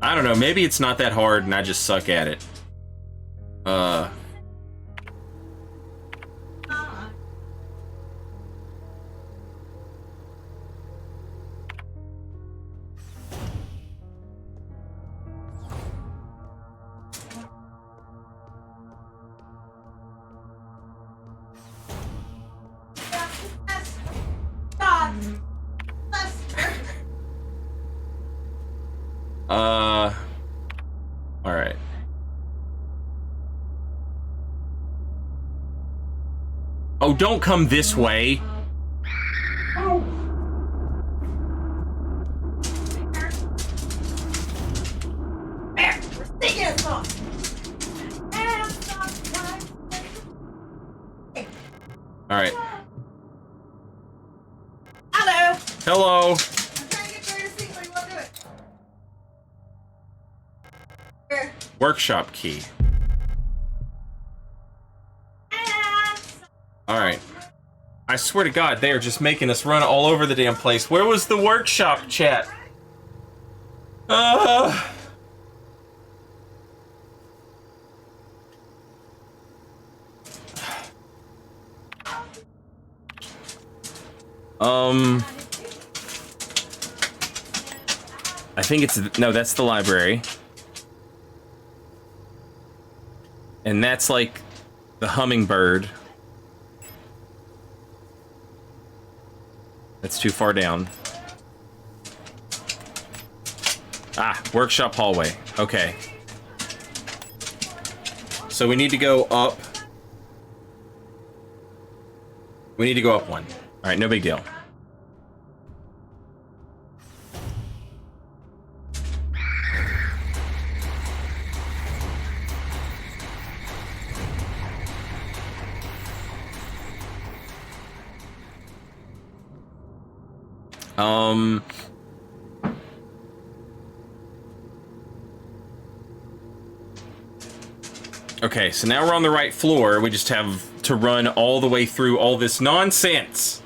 I don't know, maybe it's not that hard and I just suck at it. Alright. Oh, don't come this way. Alright.
Hello.
Hello.
I'm trying to get Jerry to sing, but he won't do it. Here.
Workshop key. Alright. I swear to God, they are just making us run all over the damn place. Where was the workshop, chat? I think it's... No, that's the library. And that's like the hummingbird. That's too far down. Ah, workshop hallway. Okay. So we need to go up. We need to go up one. All right, no big deal. Okay, so now we're on the right floor. We just have to run all the way through all this nonsense.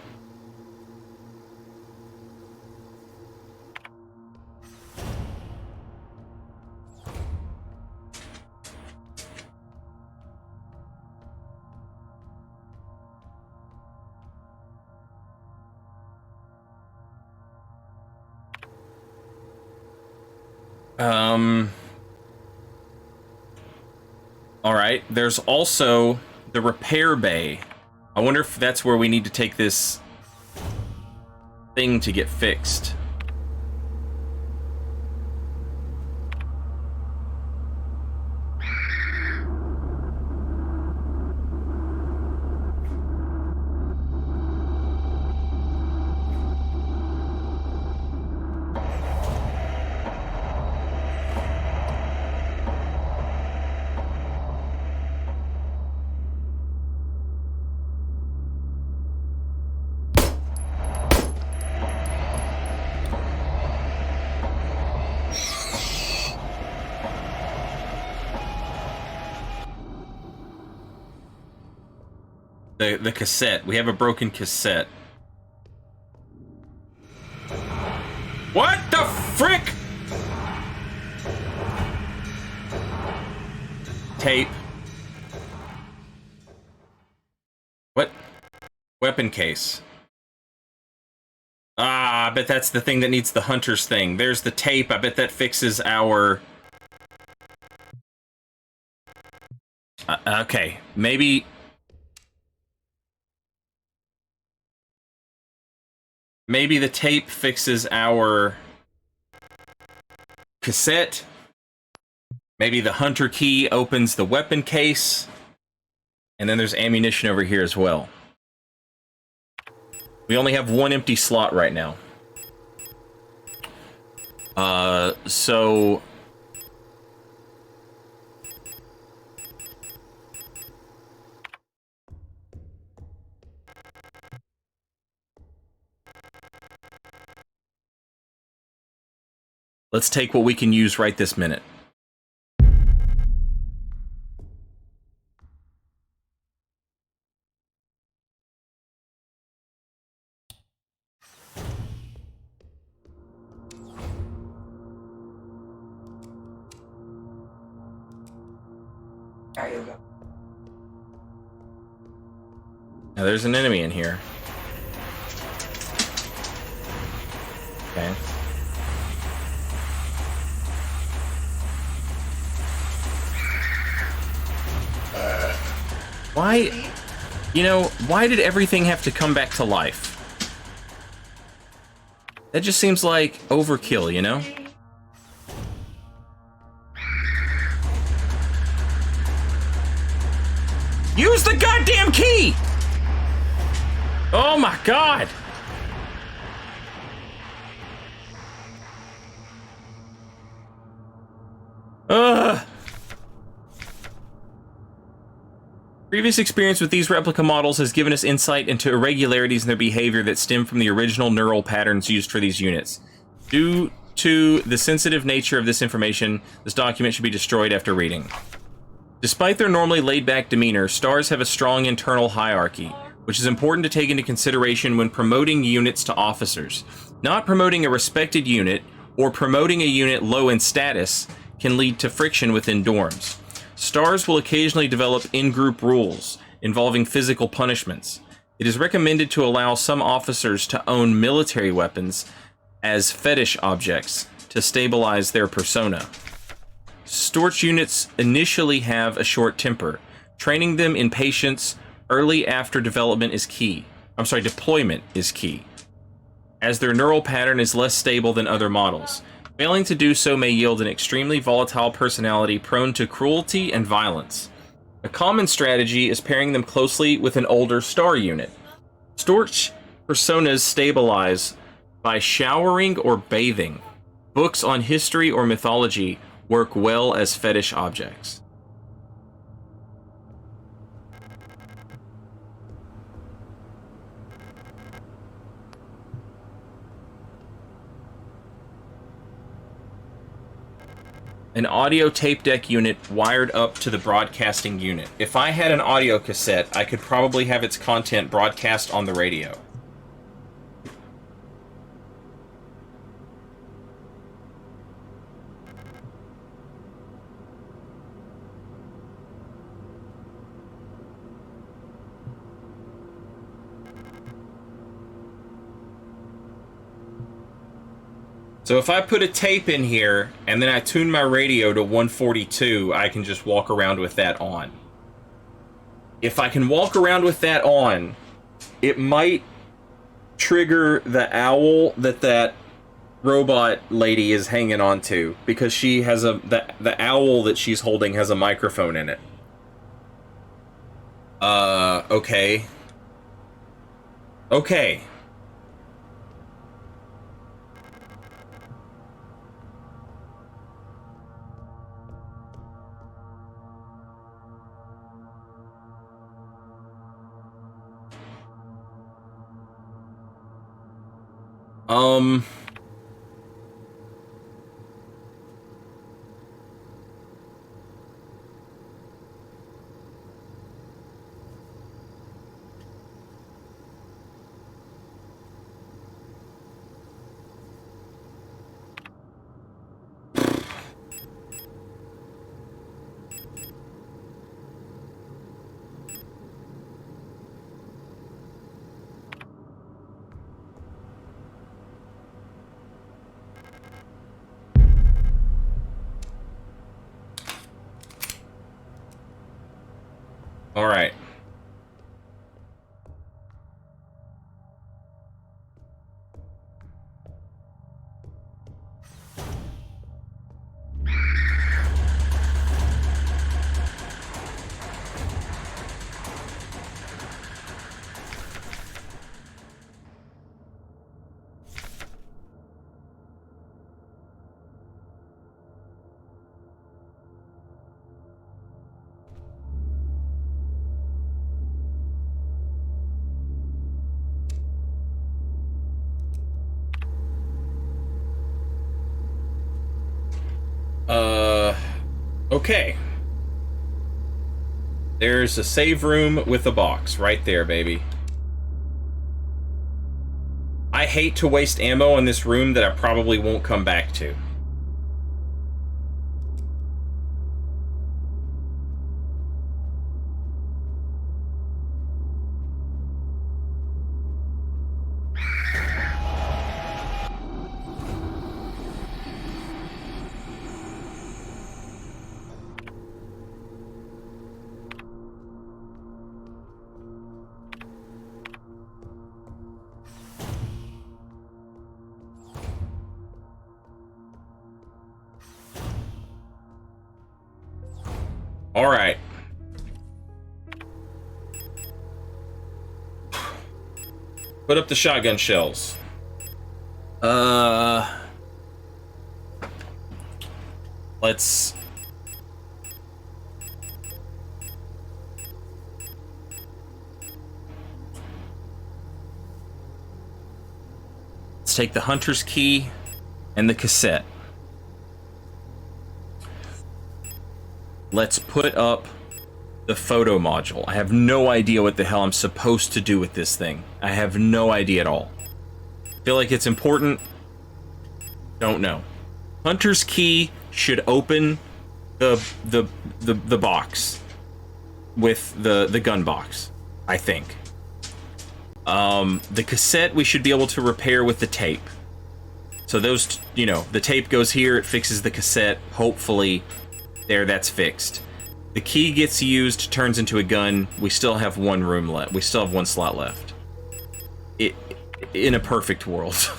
Alright, there's also the repair bay. I wonder if that's where we need to take this thing to get fixed. The cassette. We have a broken cassette. What the frick? Tape. What? Weapon case. Ah, I bet that's the thing that needs the hunter's thing. There's the tape. I bet that fixes our... okay, maybe... Maybe the tape fixes our cassette. Maybe the hunter key opens the weapon case. And then there's ammunition over here as well. We only have one empty slot right now. So... let's take what we can use right this minute.
There you go.
Now there's an enemy in here. Okay. Why, you know, why did everything have to come back to life? That just seems like overkill, you know? Use the goddamn key! Oh my god! Previous experience with these replica models has given us insight into irregularities in their behavior that stem from the original neural patterns used for these units. Due to the sensitive nature of this information, this document should be destroyed after reading. Despite their normally laid-back demeanor, stars have a strong internal hierarchy, which is important to take into consideration when promoting units to officers. Not promoting a respected unit, or promoting a unit low in status, can lead to friction within dorms. Stars will occasionally develop in-group rules involving physical punishments. It is recommended to allow some officers to own military weapons as fetish objects to stabilize their persona. Storch units initially have a short temper. Training them in patience early after development is key. Deployment is key, as their neural pattern is less stable than other models. Failing to do so may yield an extremely volatile personality prone to cruelty and violence. A common strategy is pairing them closely with an older star unit. Storch personas stabilize by showering or bathing. Books on history or mythology work well as fetish objects. An audio tape deck unit wired up to the broadcasting unit. If I had an audio cassette, I could probably have its content broadcast on the radio. So if I put a tape in here, and then I tune my radio to 142, I can just walk around with that on. If I can walk around with that on, it might trigger the owl that robot lady is hanging on to, because she has the owl that she's holding has a microphone in it. Okay. Okay. All right. Okay. There's a save room with a box right there, baby. I hate to waste ammo in this room that I probably won't come back to. All right. Put up the shotgun shells. Let's... take the hunter's key and the cassette. Let's put up the photo module. I have no idea what the hell I'm supposed to do with this thing. I have no idea at all. Feel like it's important. Don't know. Hunter's key should open the box with the gun box, I think. The cassette we should be able to repair with the tape. So those, you know, the tape goes here, it fixes the cassette. Hopefully, there, that's fixed. The key gets used, turns into a gun. We still have one room left. We still have one slot left. In a perfect world.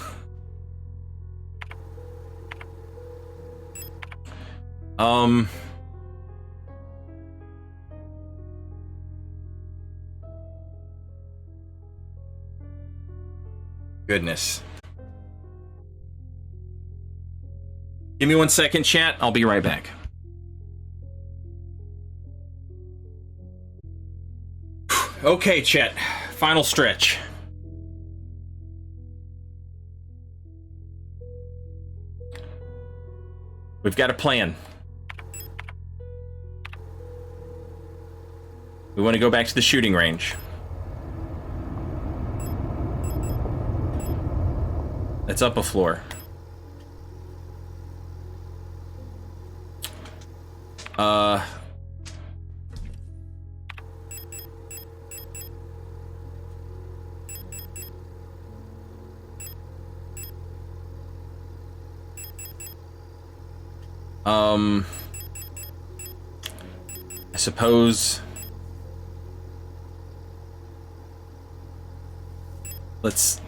Goodness. Give me 1 second, chat. I'll be right back. Okay, chat. Final stretch. We've got a plan. We want to go back to the shooting range. That's up a floor. I suppose let's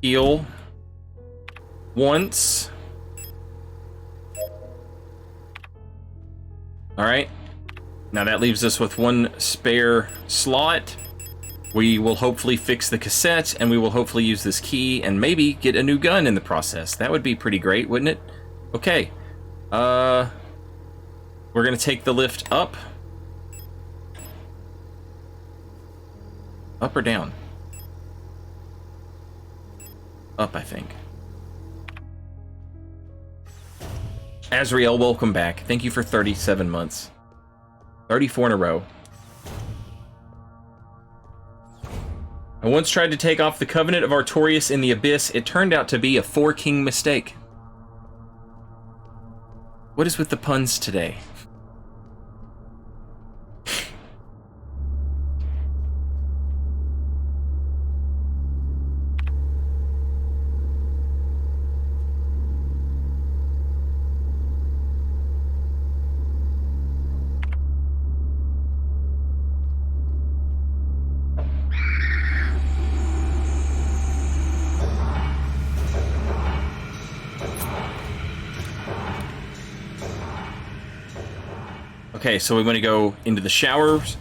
heal once. All right. Now that leaves us with one spare slot. We will hopefully fix the cassette, and we will hopefully use this key and maybe get a new gun in the process. That would be pretty great, wouldn't it? Okay. We're gonna take the lift up. Up or down? Up, I think. Azrael, welcome back. Thank you for 37 months. 34 in a row. I once tried to take off the Covenant of Artorias in the Abyss. It turned out to be a four-king mistake. What is with the puns today? Okay, so we want to go into the showers,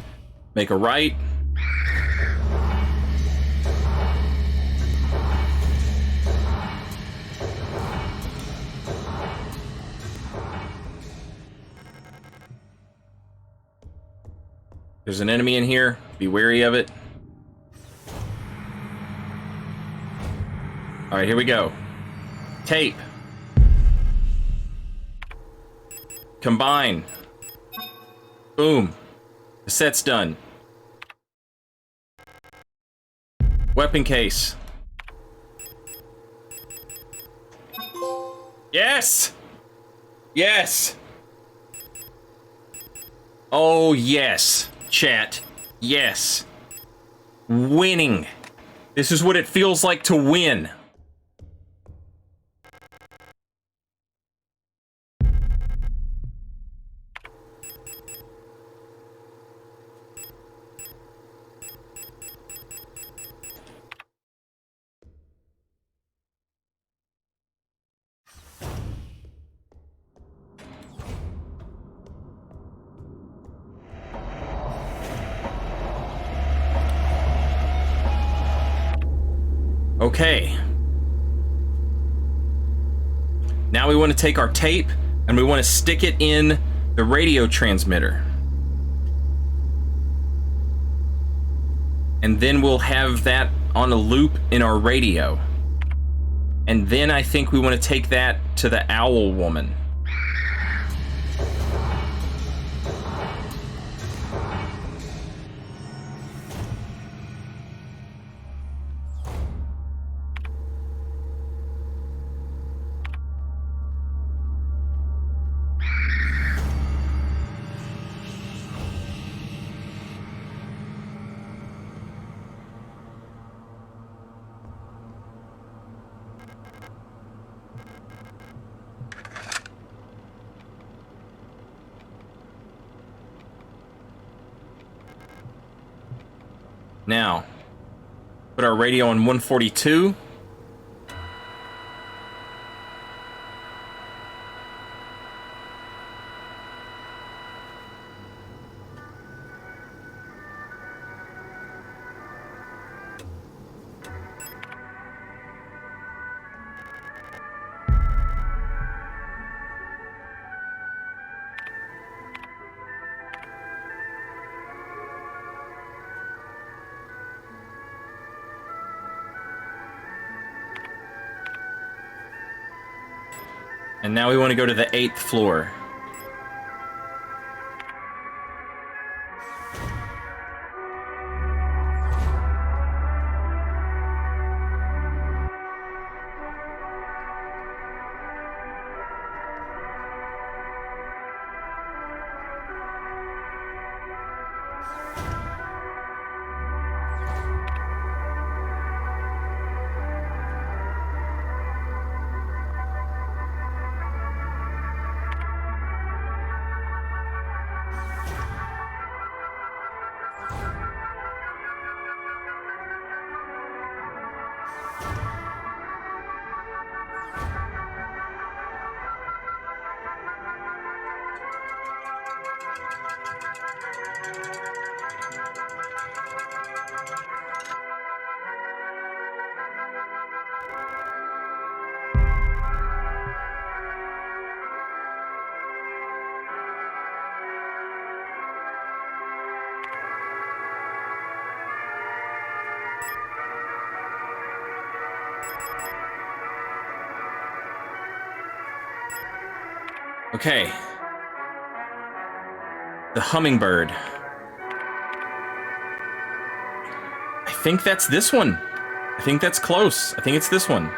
make a right. There's an enemy in here. Be wary of it. All right, here we go. Tape. Combine. Boom. The set's done. Weapon case. Yes! Yes! Oh, yes. Chat. Yes. Winning. This is what it feels like to win. Okay. Now we want to take our tape and we want to stick it in the radio transmitter. And then we'll have that on a loop in our radio. And then I think we want to take that to the owl woman. Now, put our radio on 142. And now we want to go to the 8th floor. Okay. The hummingbird. I think that's this one. I think that's close. I think it's this one.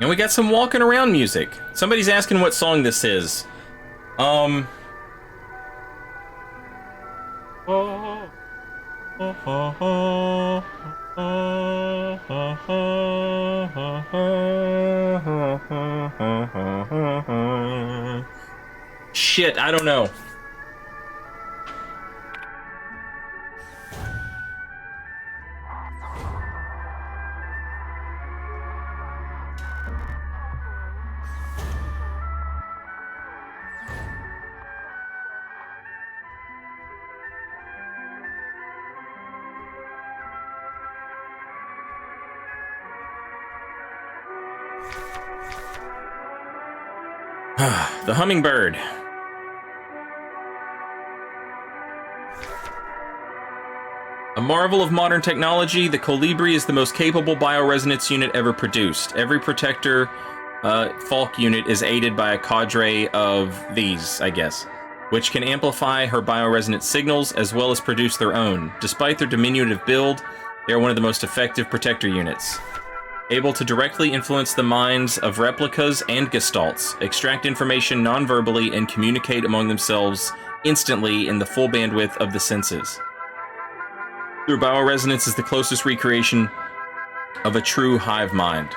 And we got some walking around music. Somebody's asking what song this is. Shit, I don't know. The hummingbird. A marvel of modern technology, the Colibri is the most capable bioresonance unit ever produced. Every protector Falk unit is aided by a cadre of these, I guess, which can amplify her bioresonance signals as well as produce their own. Despite their diminutive build, they are one of the most effective protector units. Able to directly influence the minds of replicas and gestalts, extract information non-verbally, and communicate among themselves instantly in the full bandwidth of the senses. Their bioresonance is the closest recreation of a true hive mind.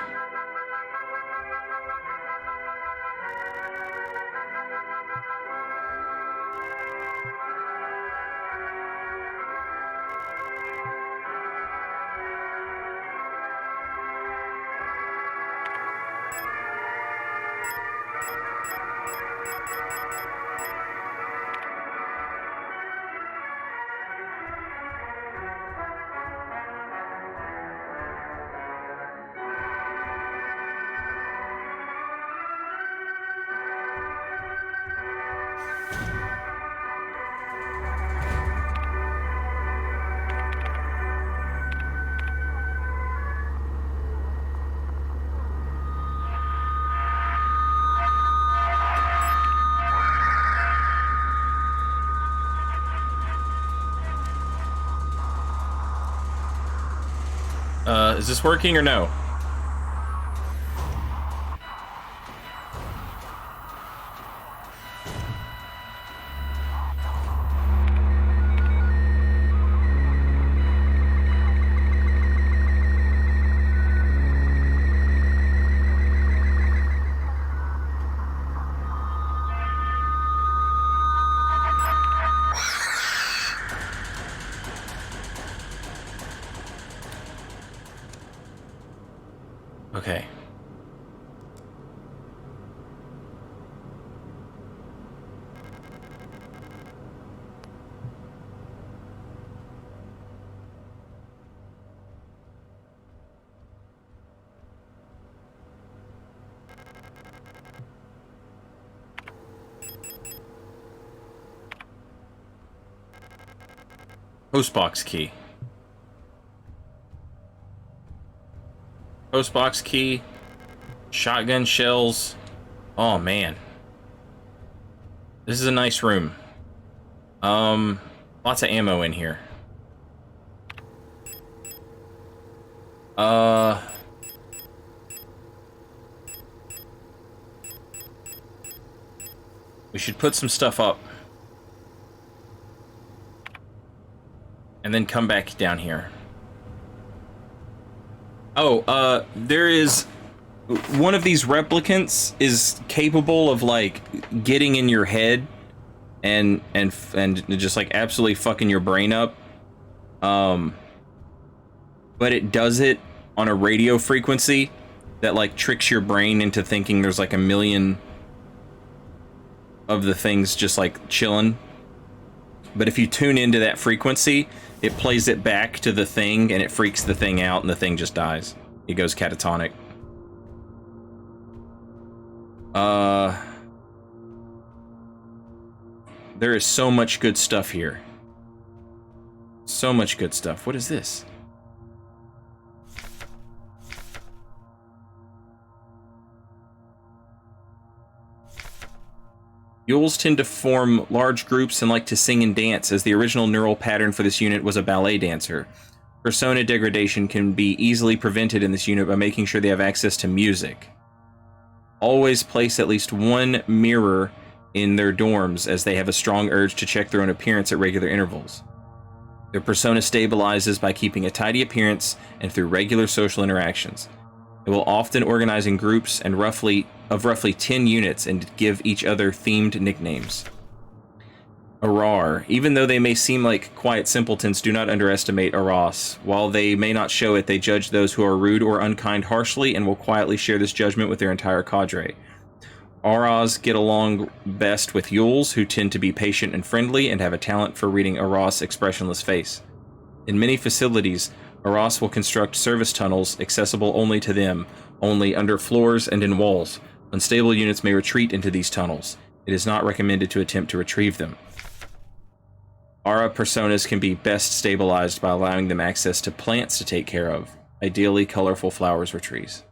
Is this working or no? Okay. Postbox key. Postbox key. Shotgun shells. Oh, man. This is a nice room. Lots of ammo in here. We should put some stuff up. And then come back down here. Oh, there is... One of these replicants is capable of, like, getting in your head and just, like, absolutely fucking your brain up. But it does it on a radio frequency that, like, tricks your brain into thinking there's, like, a million of the things just, like, chilling. But if you tune into that frequency, it plays it back to the thing, and it freaks the thing out, and the thing just dies. It goes catatonic. There is so much good stuff here. So much good stuff. What is this? Mules tend to form large groups and like to sing and dance, as the original neural pattern for this unit was a ballet dancer. Persona degradation can be easily prevented in this unit by making sure they have access to music. Always place at least one mirror in their dorms, as they have a strong urge to check their own appearance at regular intervals. Their persona stabilizes by keeping a tidy appearance and through regular social interactions. They will often organize in groups and roughly 10 units and give each other themed nicknames. Arar. Even though they may seem like quiet simpletons, do not underestimate Aras. While they may not show it, they judge those who are rude or unkind harshly and will quietly share this judgment with their entire cadre. Aras get along best with Yules, who tend to be patient and friendly and have a talent for reading Aras' expressionless face. In many facilities, Aras will construct service tunnels accessible only to them, only under floors and in walls. Unstable units may retreat into these tunnels. It is not recommended to attempt to retrieve them. Aura personas can be best stabilized by allowing them access to plants to take care of, ideally colorful flowers or trees.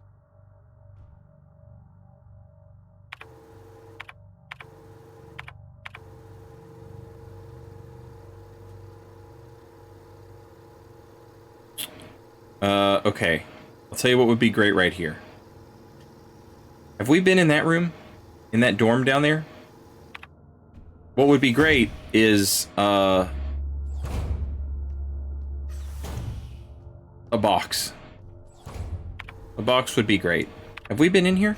Okay. I'll tell you what would be great right here. Have we been in that room? In that dorm down there? What would be great is, a box. A box would be great. Have we been in here?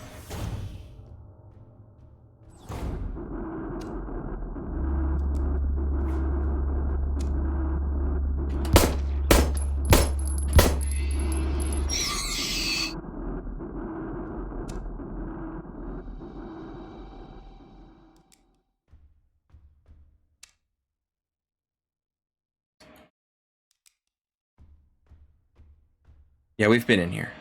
Yeah, we've been in here.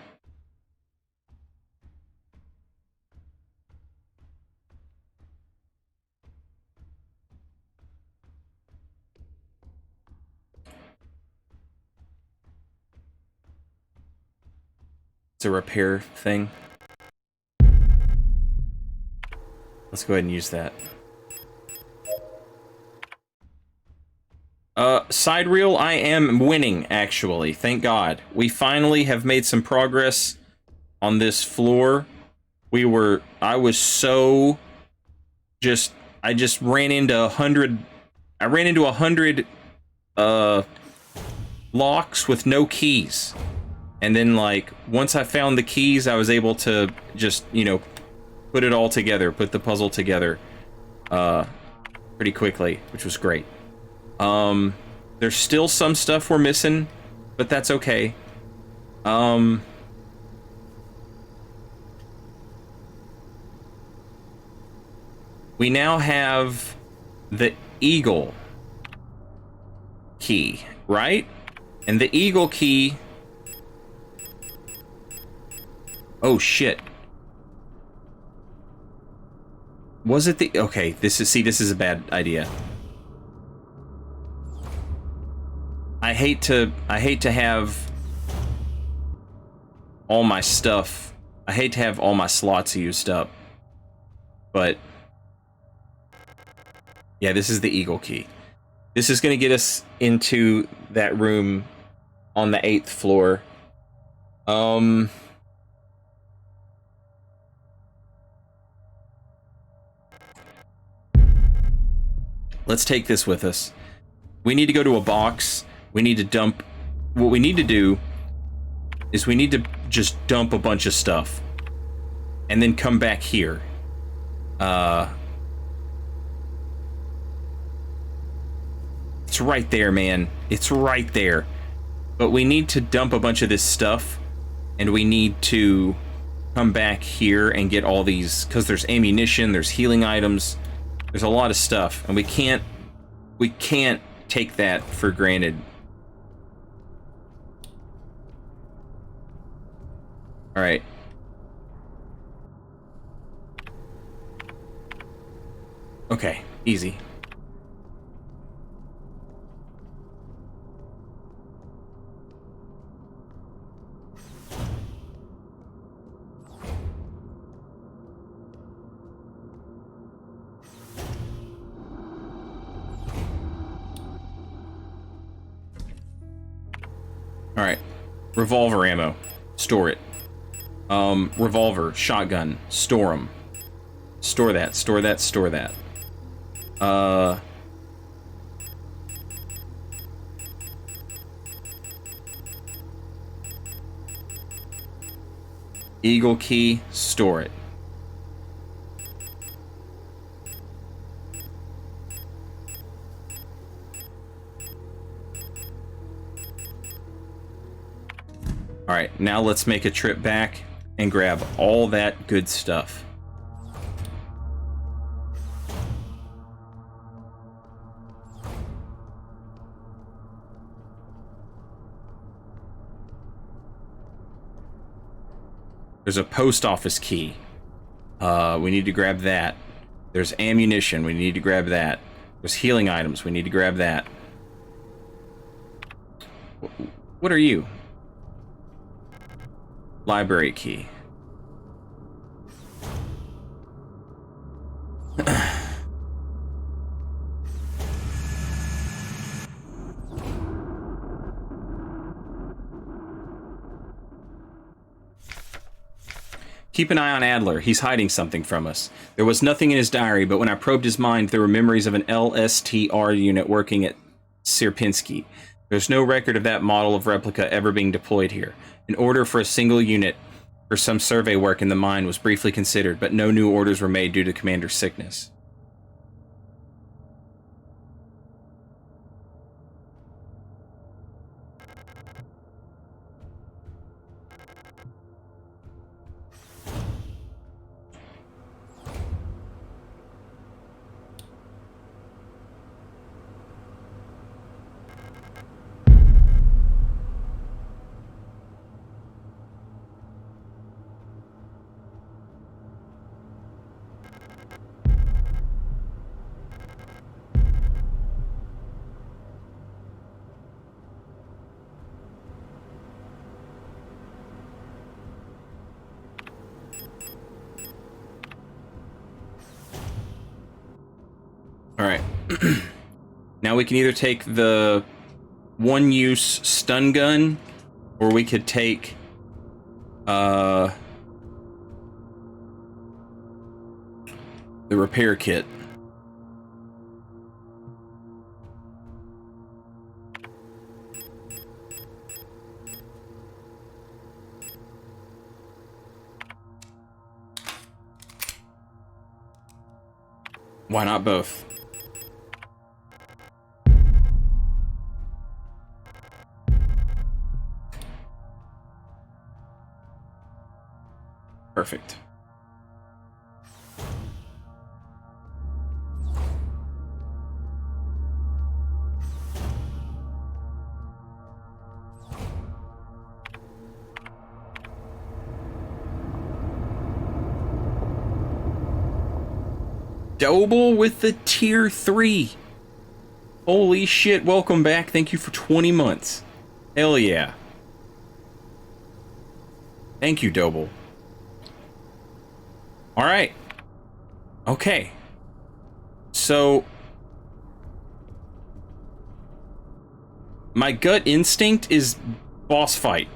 It's a repair thing. Let's go ahead and use that. Side reel, I am winning, actually. Thank God. We finally have made some progress on this floor. I was so I just ran into 100, I ran into 100, locks with no keys. And then, like, once I found the keys, I was able to just, you know, put it all together, put the puzzle together, pretty quickly, which was great. There's still some stuff we're missing, but that's okay. We now have the eagle key, right? And the eagle key... Oh, shit. Was it the... Okay, this is a bad idea. I hate to have all my stuff. I hate to have all my slots used up. But yeah, this is the eagle key. This is going to get us into that room on the 8th floor. Let's take this with us. We need to go to a box. We need to dump... What we need to do is we need to just dump a bunch of stuff. And then come back here. It's right there, man. It's right there. But we need to dump a bunch of this stuff. And we need to come back here and get all these... Because there's ammunition, there's healing items. There's a lot of stuff. And we can't take that for granted. Alright. Okay, easy. Alright. Revolver ammo. Store it. Revolver, shotgun, store them. Store that, store that, store that. Eagle key, store it. Alright, now let's make a trip back and grab all that good stuff. There's a post office key. We need to grab that. There's ammunition. We need to grab that. There's healing items. We need to grab that. What are you? Library key. Keep an eye on Adler. He's hiding something from us. There was nothing in his diary, but when I probed his mind, there were memories of an LSTR unit working at Sierpinski. There's no record of that model of replica ever being deployed here. An order for a single unit for some survey work in the mine was briefly considered, but no new orders were made due to Commander's sickness. Alright. Now we can either take the one-use stun gun, or we could take the repair kit. Why not both? Perfect. Doble with the tier 3. Holy shit, welcome back. Thank you for 20 months. Hell yeah. Thank you, Doble. Alright. Okay. So, my gut instinct is boss fight.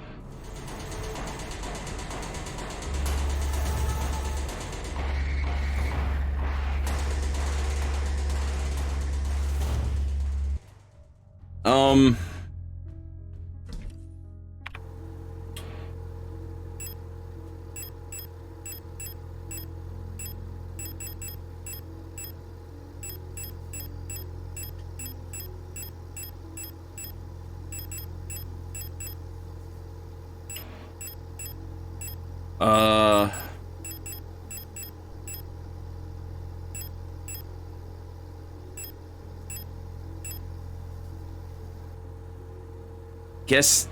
Guess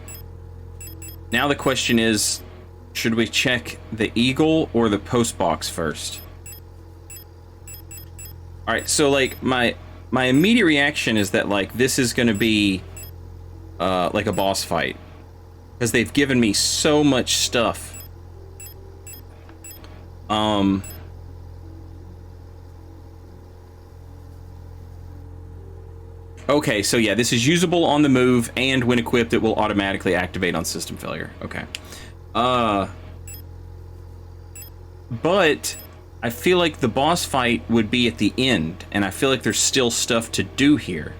now the question is, should we check the eagle or the post box first? All right, so like my immediate reaction is that like this is going to be like a boss fight because they've given me so much stuff. Okay, so yeah, this is usable on the move, and when equipped, it will automatically activate on system failure. Okay. But I feel like the boss fight would be at the end, and I feel like there's still stuff to do here.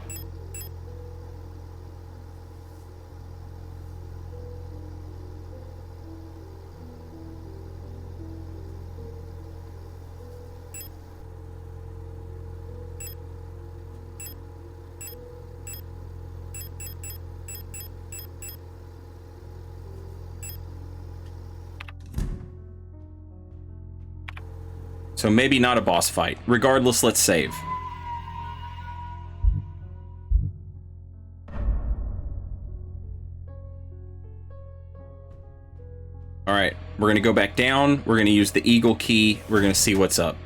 So maybe not a boss fight. Regardless, let's save. All right, we're gonna go back down. We're gonna use the eagle key. We're gonna see what's up.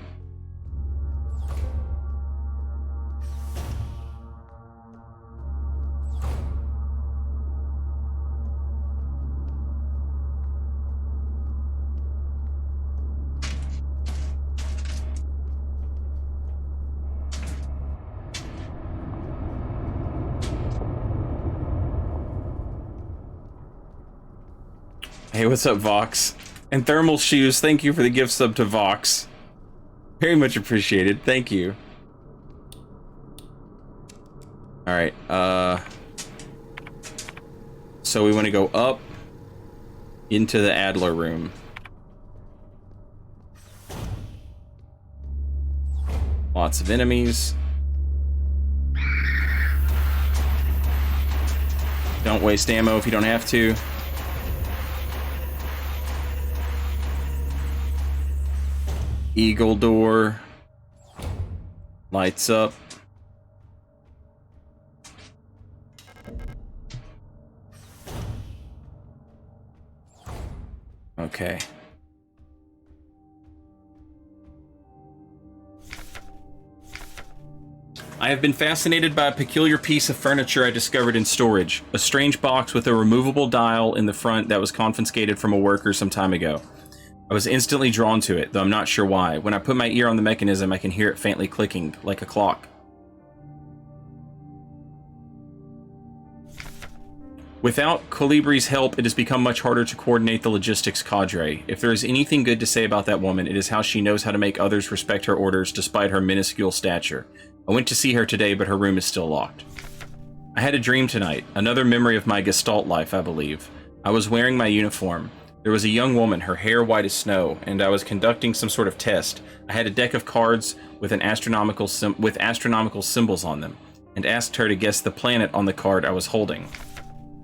Hey, what's up, Vox? And Thermal Shoes, thank you for the gift sub to Vox. Very much appreciated. Thank you. Alright, so we want to go up into the Adler room. Lots of enemies. Don't waste ammo if you don't have to. Eagle door. Lights up. Okay. I have been fascinated by a peculiar piece of furniture I discovered in storage. A strange box with a removable dial in the front that was confiscated from a worker some time ago. I was instantly drawn to it, though I'm not sure why. When I put my ear on the mechanism, I can hear it faintly clicking, like a clock. Without Colibri's help, it has become much harder to coordinate the logistics cadre. If there is anything good to say about that woman, it is how she knows how to make others respect her orders despite her minuscule stature. I went to see her today, but her room is still locked. I had a dream tonight, another memory of my Gestalt life, I believe. I was wearing my uniform. There was a young woman, her hair white as snow, and I was conducting some sort of test. I had a deck of cards with astronomical symbols on them, and asked her to guess the planet on the card I was holding.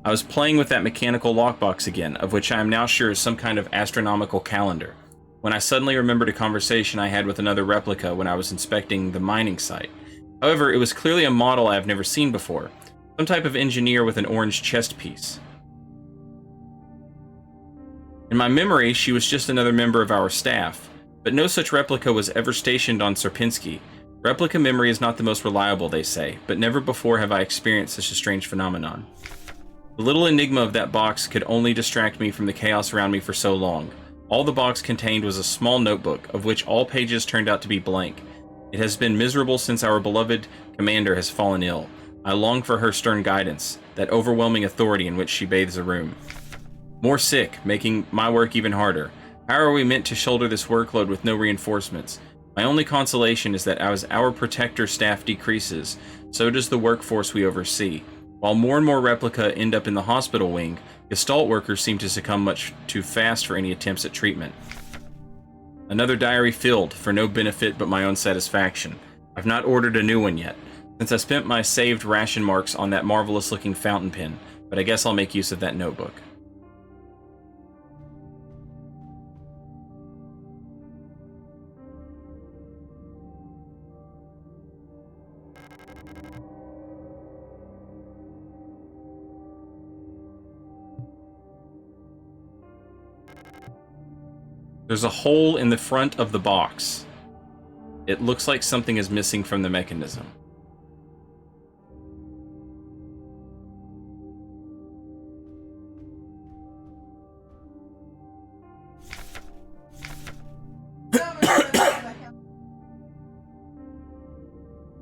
I was playing with that mechanical lockbox again, of which I am now sure is some kind of astronomical calendar, when I suddenly remembered a conversation I had with another replica when I was inspecting the mining site. However, it was clearly a model I have never seen before, some type of engineer with an orange chest piece. In my memory, she was just another member of our staff, but no such replica was ever stationed on Sierpinski. Replica memory is not the most reliable, they say, but never before have I experienced such a strange phenomenon. The little enigma of that box could only distract me from the chaos around me for so long. All the box contained was a small notebook, of which all pages turned out to be blank. It has been miserable since our beloved commander has fallen ill. I long for her stern guidance, that overwhelming authority in which she bathes a room. More sick, making my work even harder. How are we meant to shoulder this workload with no reinforcements? My only consolation is that as our protector staff decreases, so does the workforce we oversee. While more and more replica end up in the hospital wing, Gestalt workers seem to succumb much too fast for any attempts at treatment. Another diary filled, for no benefit but my own satisfaction. I've not ordered a new one yet, since I spent my saved ration marks on that marvelous-looking fountain pen, but I guess I'll make use of that notebook. There's a hole in the front of the box. It looks like something is missing from the mechanism.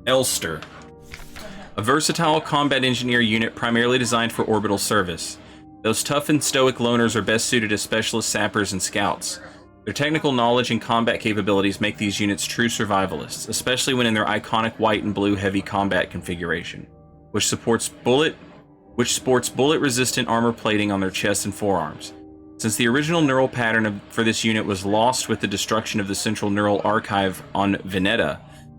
Elster. A versatile combat engineer unit primarily designed for orbital service. Those tough and stoic loners are best suited as specialist sappers and scouts. Their technical knowledge and combat capabilities make these units true survivalists, especially when in their iconic white and blue heavy combat configuration, which sports bullet-resistant armor plating on their chests and forearms. Since the original neural pattern for this unit was lost with the destruction of the Central Neural Archive on Veneta,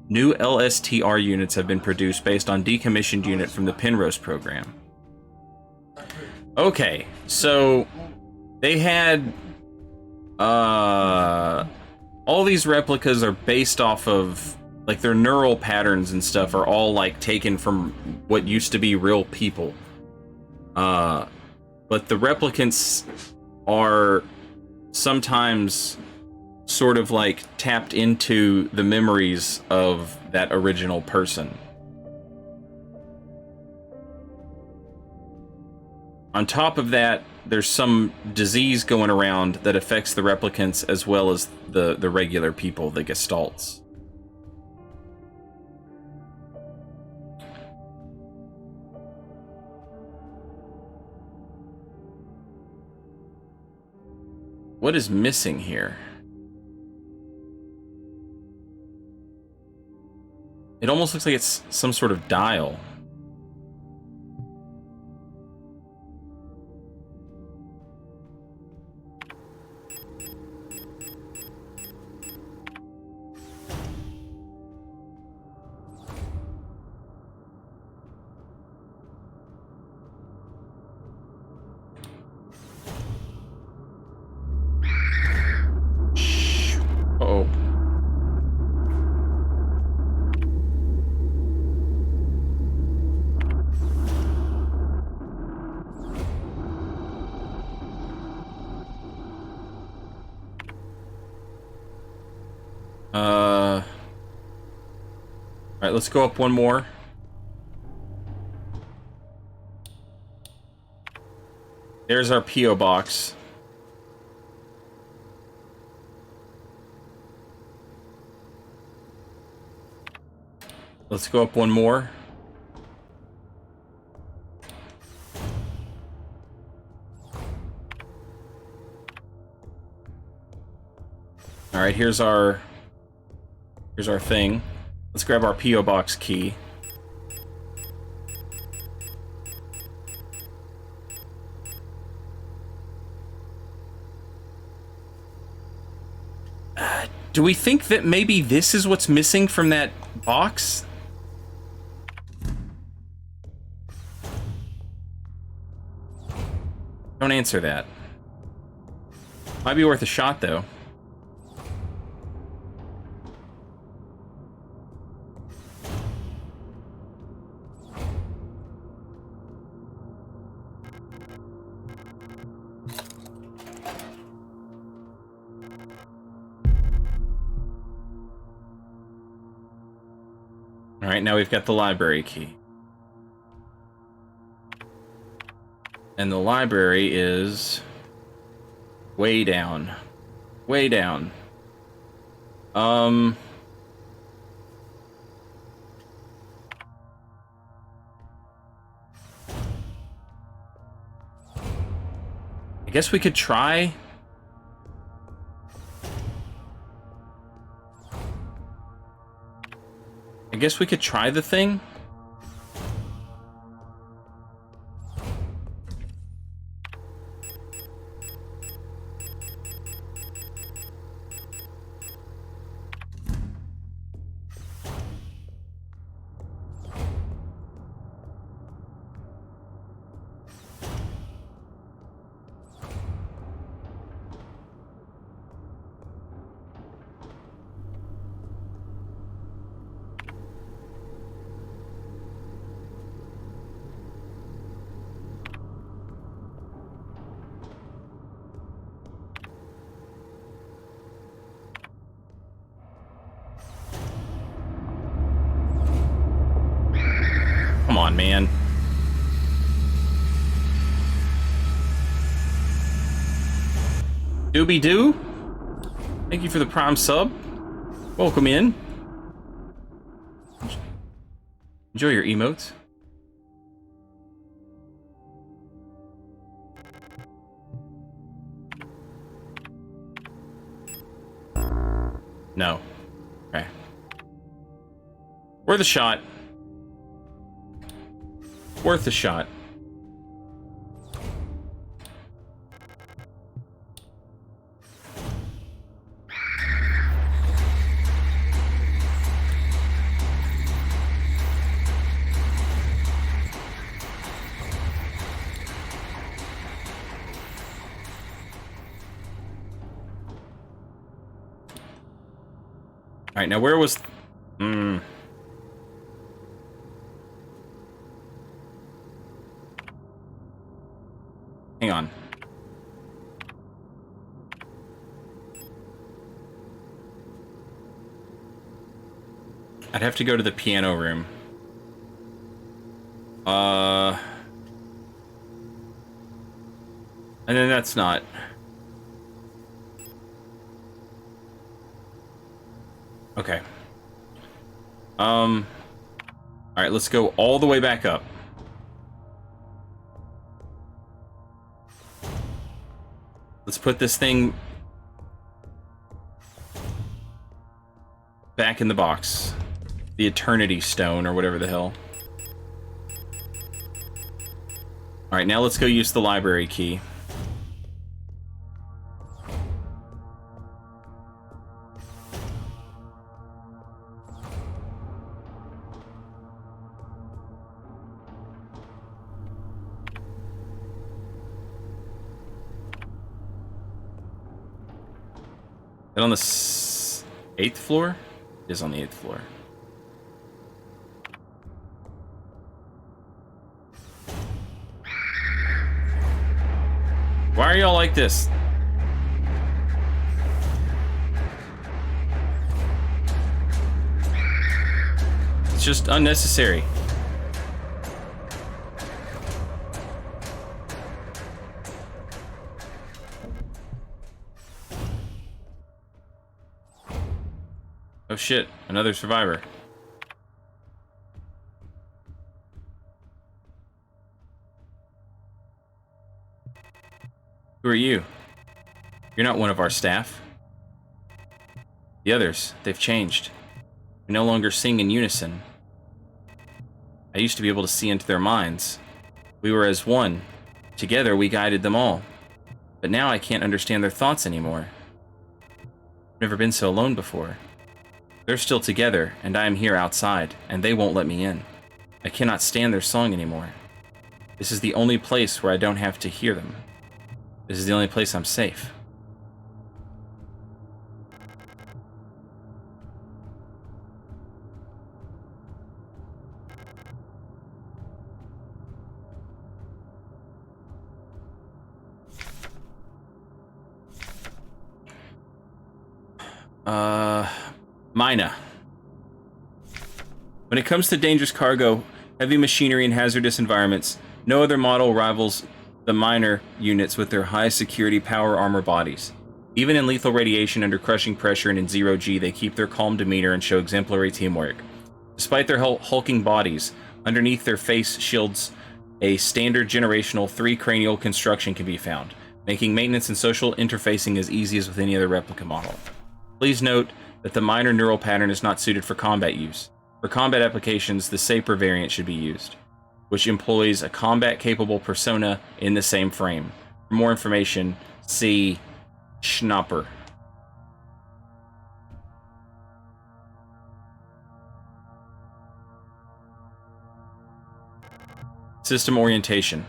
new LSTR units have been produced based on decommissioned unit from the Penrose program. Okay, so they had all these replicas are based off of, like, their neural patterns and stuff are all, like, taken from what used to be real people. But the replicants are sometimes sort of, like, tapped into the memories of that original person. On top of that, there's some disease going around that affects the replicants as well as the regular people, the Gestalts. What is missing here? It almost looks like it's some sort of dial. Uh-oh. Alright, let's go up one more. There's our P.O. box. Let's go up one more. right, here's our thing. Let's grab our P.O. box key. Do we think that maybe this is what's missing from that box? Don't answer that. Might be worth a shot, though. Alright, now we've got the library key. And the library is way down. Way down. I guess we could try. I guess we could try the thing. Come on, man. Doobie-doo? Thank you for the Prime sub. Welcome in. Enjoy your emotes. No. Okay. Worth a shot. Worth a shot. All right, now where was... Hang on. I'd have to go to the piano room. And then that's not... Okay. All right, let's go all the way back up. Let's put this thing back in the box. The Eternity Stone, or whatever the hell. All right, now let's go use the library key. Is it on the 8th floor? It is on the 8th floor. Why are y'all like this? It's just unnecessary. Oh shit, another survivor. Who are you? You're not one of our staff. The others, they've changed. We no longer sing in unison. I used to be able to see into their minds. We were as one. Together, we guided them all. But now I can't understand their thoughts anymore. I've never been so alone before. They're still together, and I am here outside, and they won't let me in. I cannot stand their song anymore. This is the only place where I don't have to hear them. This is the only place I'm safe. Mina. When it comes to dangerous cargo, heavy machinery, and hazardous environments, no other model rivals the minor units with their high security power armor bodies. Even in lethal radiation under crushing pressure and in zero-G, they keep their calm demeanor and show exemplary teamwork. Despite their hulking bodies, underneath their face shields, a standard generational 3 cranial construction can be found, making maintenance and social interfacing as easy as with any other replica model. Please note that the minor neural pattern is not suited for combat use. For combat applications, the Saper variant should be used, which employs a combat-capable persona in the same frame. For more information, see Schnapper. System orientation.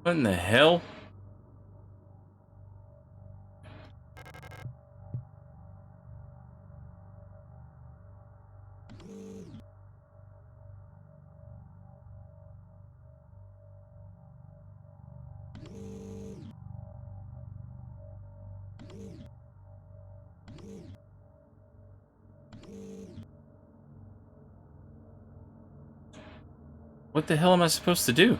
What in the hell? What the hell am I supposed to do?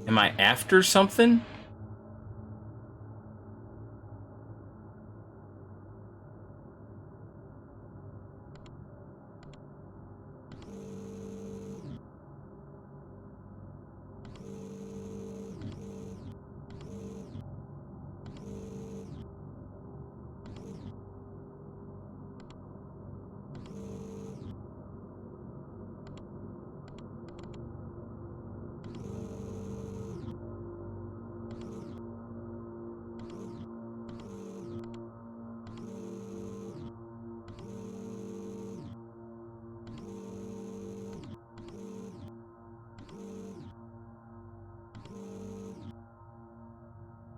Am I after something?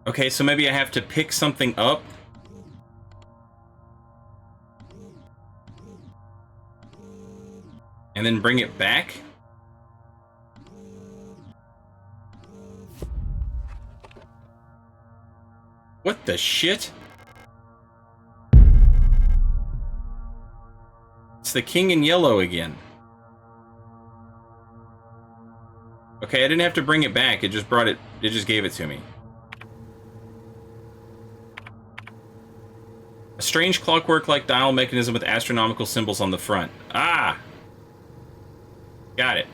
Okay, so maybe I have to pick something up. And then bring it back? What the shit? It's the king in yellow again. Okay, I didn't have to bring it back. It just brought it. It just gave it to me. A strange clockwork-like dial mechanism with astronomical symbols on the front. Ah! Got it.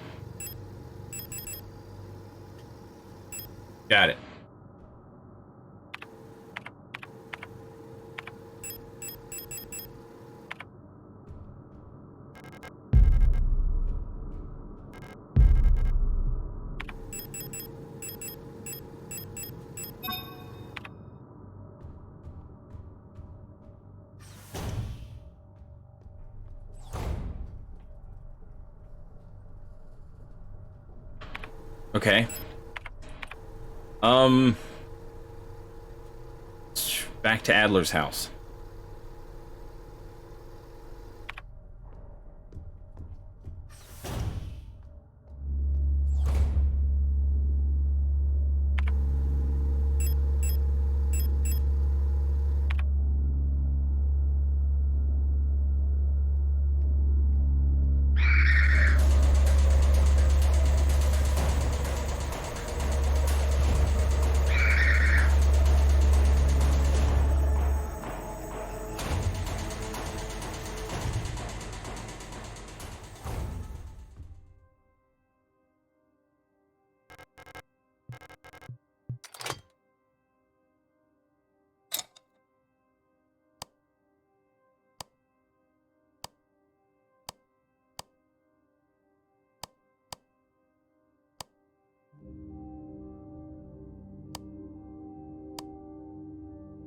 Got it. Okay. Back to Adler's house.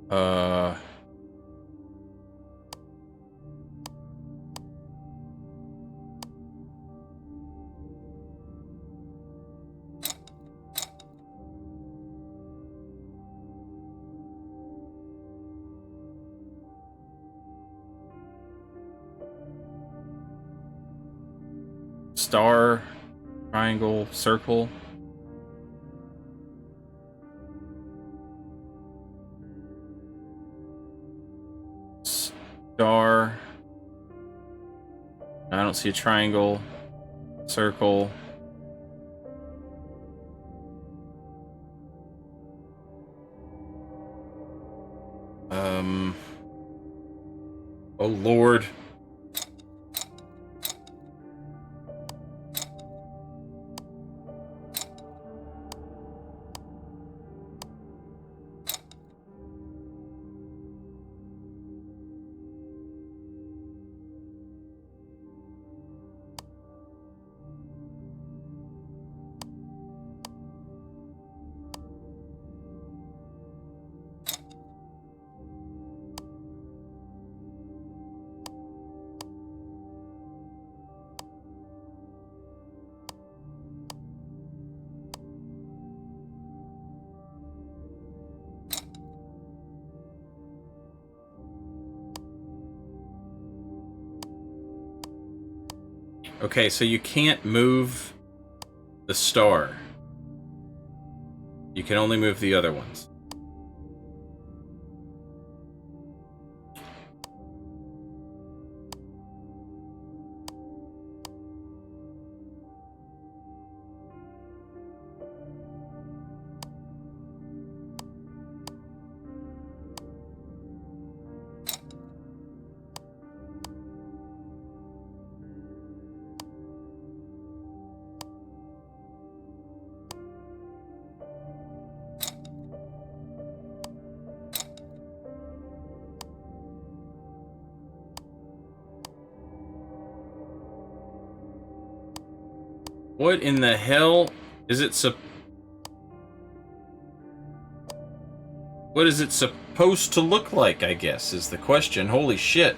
Uh... Star, triangle, circle. Star. I don't see a triangle, circle. Oh Lord. Okay, so you can't move the star. You can only move the other ones. What in the hell is it What is it supposed to look like, I guess, is the question. Holy shit.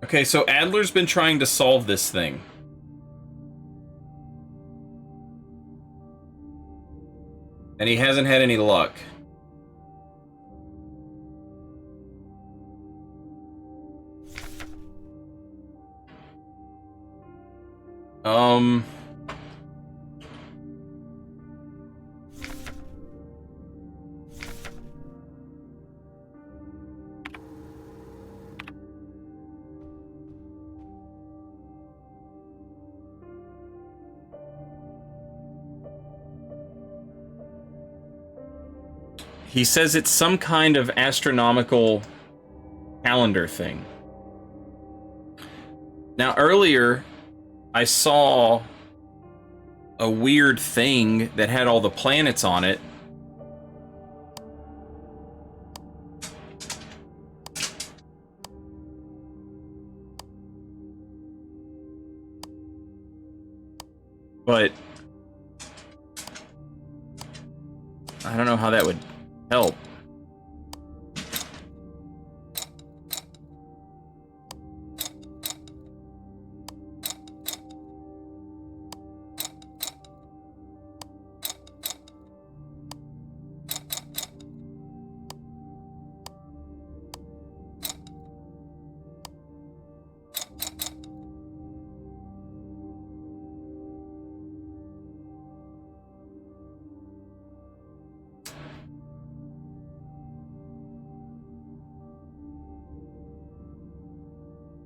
Okay, so Adler's been trying to solve this thing. And he hasn't had any luck. Um... He says it's some kind of astronomical calendar thing. Now, earlier, I saw a weird thing that had all the planets on it. But I don't know how that would help.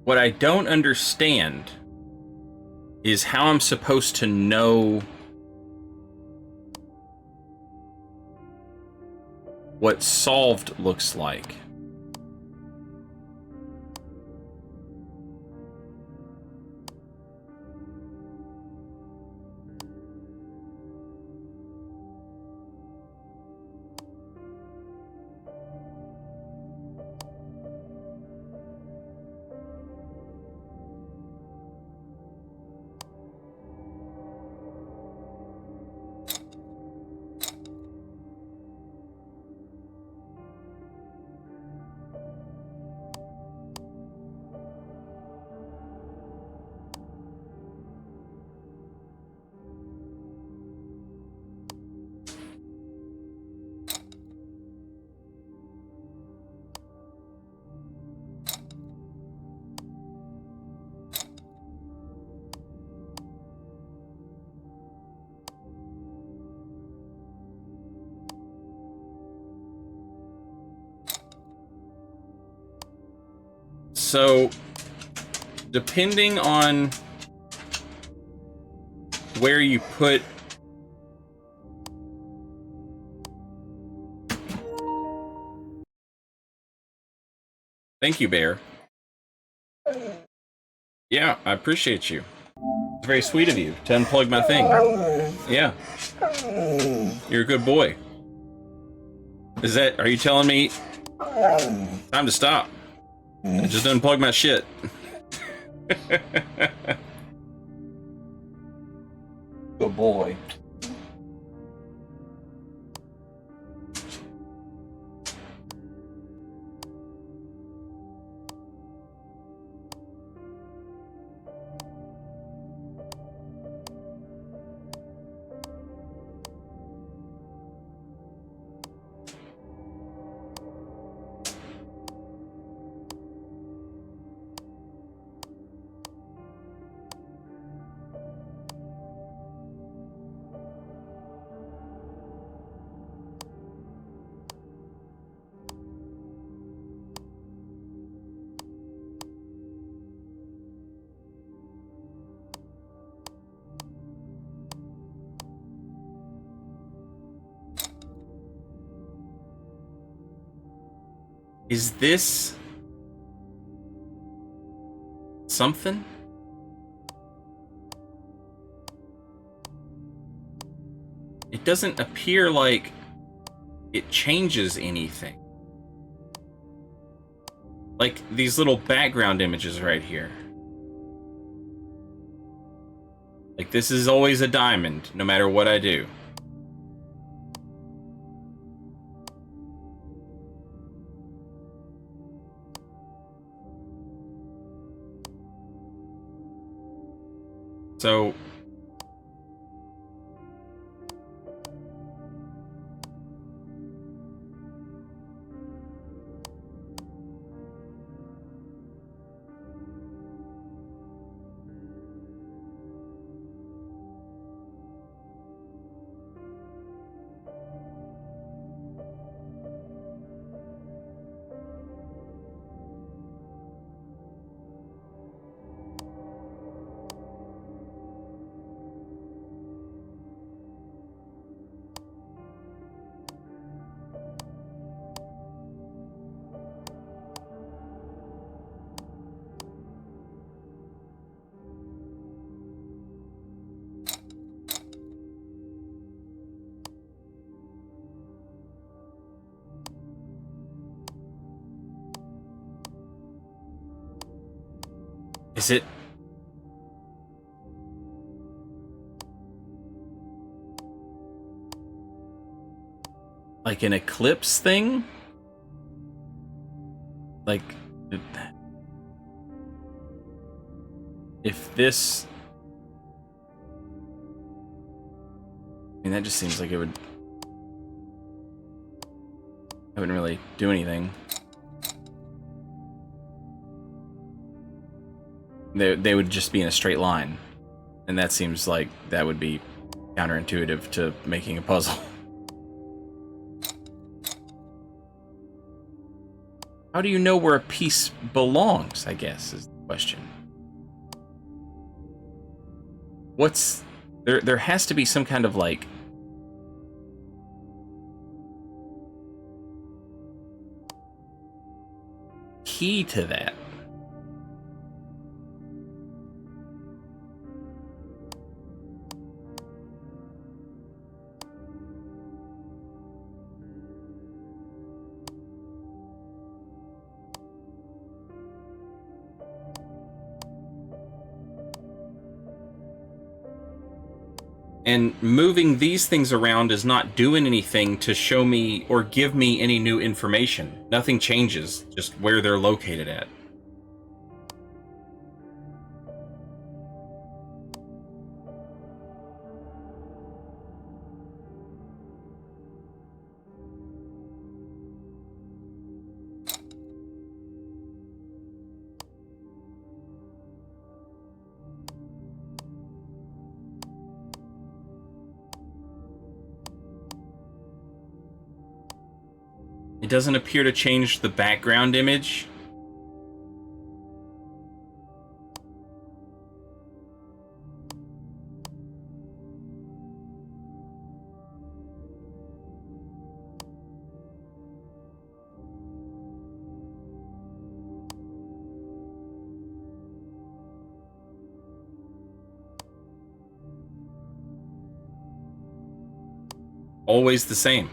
What I don't understand is how I'm supposed to know what solved looks like. So, depending on where you put Thank you, Bear. Yeah, I appreciate you. It's very sweet of you to unplug my thing. Yeah. You're a good boy. Are you telling me time to stop? Just unplug my shit. Good boy. Is this something? It doesn't appear like it changes anything. Like these little background images right here. Like this is always a diamond, no matter what I do. So Is it... like an eclipse thing? Like... if this... I mean, that just seems like it would... I wouldn't really do anything. They would just be in a straight line. And that seems like that would be counterintuitive to making a puzzle. How do you know where a piece belongs, I guess, is the question. What's... There has to be some kind of, like... key to that. And moving these things around is not doing anything to show me or give me any new information. Nothing changes, just where they're located at. It doesn't appear to change the background image. Always the same.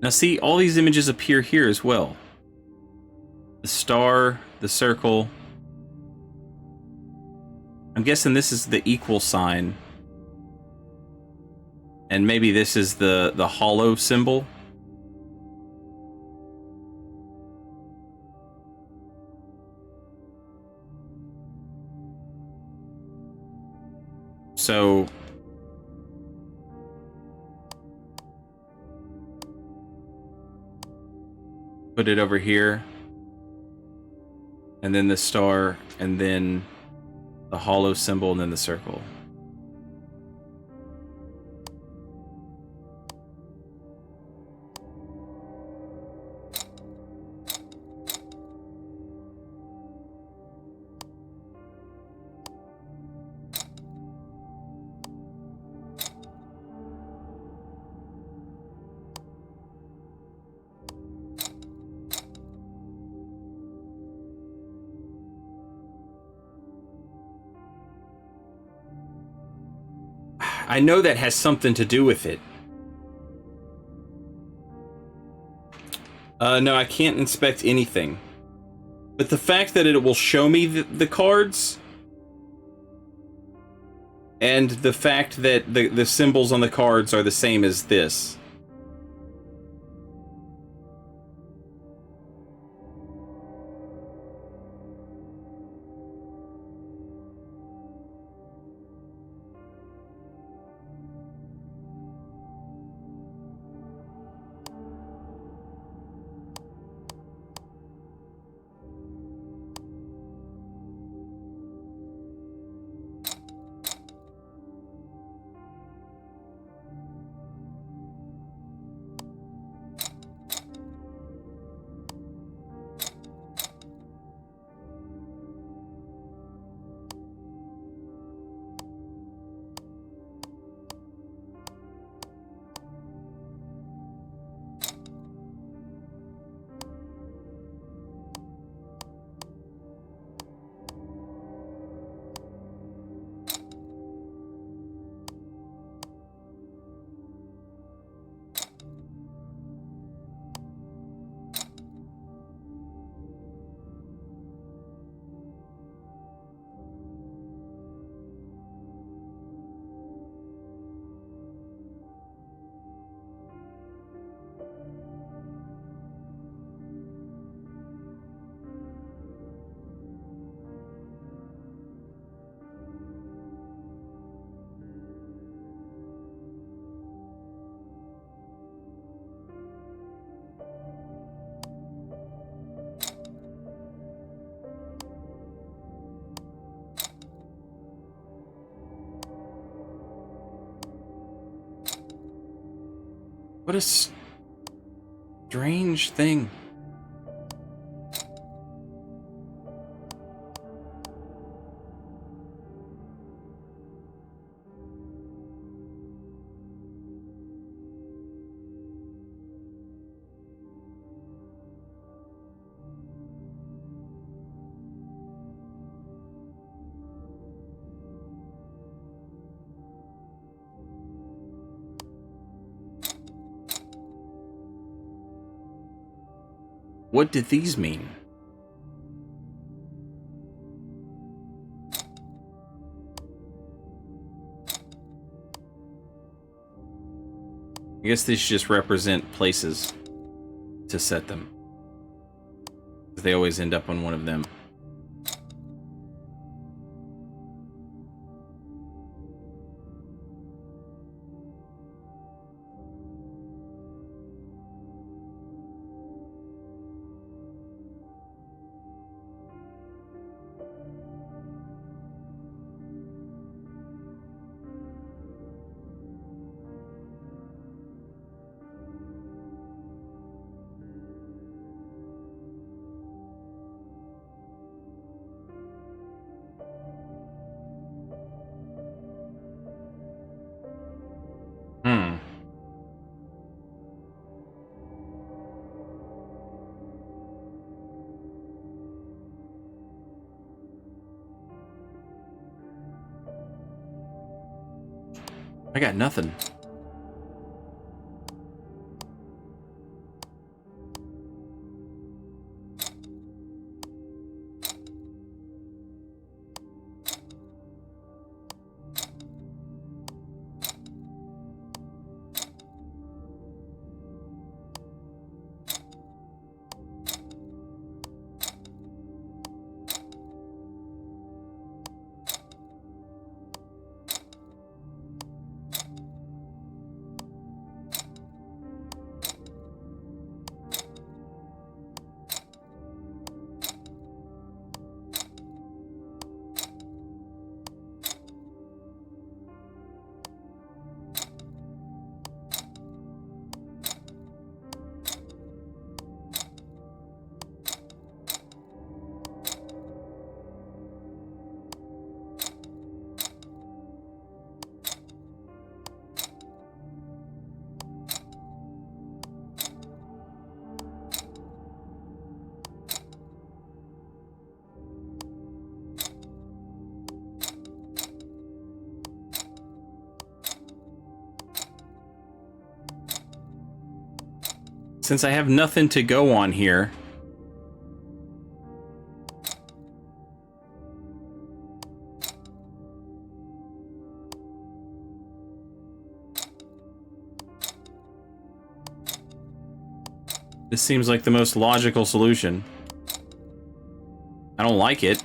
Now see, all these images appear here as well. The star, the circle. I'm guessing this is the equal sign. And maybe this is the hollow symbol. So put it over here, and then the star, and then the hollow symbol, and then the circle. I know that has something to do with it. No, I can't inspect anything. But the fact that it will show me the cards, and the fact that the symbols on the cards are the same as this. What a strange thing. What did these mean? I guess these just represent places to set them. They always end up on one of them. I got nothing. Since I have nothing to go on here, this seems like the most logical solution. I don't like it.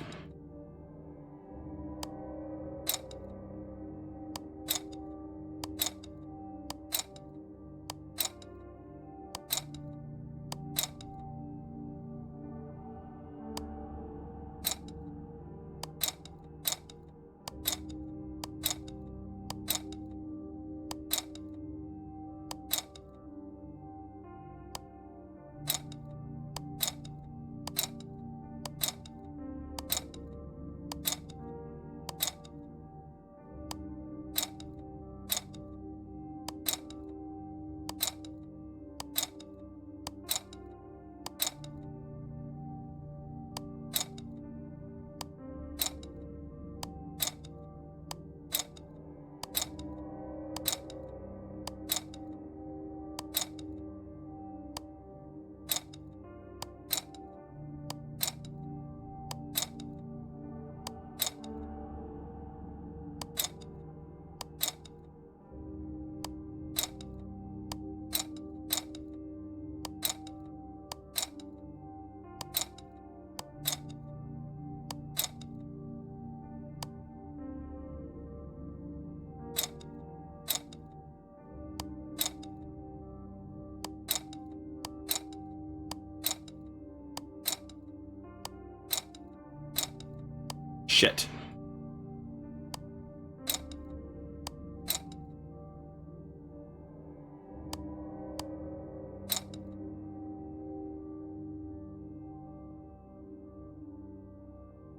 Shit.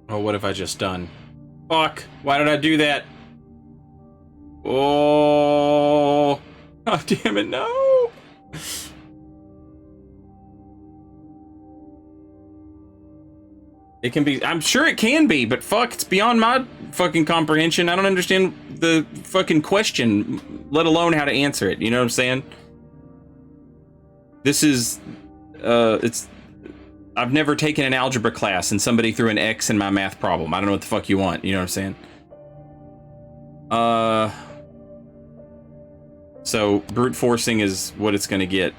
Oh, what have I just done? Fuck! Why did I do that? Oh! Oh, damn it, no! It can be, I'm sure it can be, but fuck, it's beyond my fucking comprehension. I don't understand the fucking question, let alone how to answer it, you know what I'm saying? This is, I've never taken an algebra class and somebody threw an X in my math problem. I don't know what the fuck you want, you know what I'm saying? So brute forcing is what it's gonna get.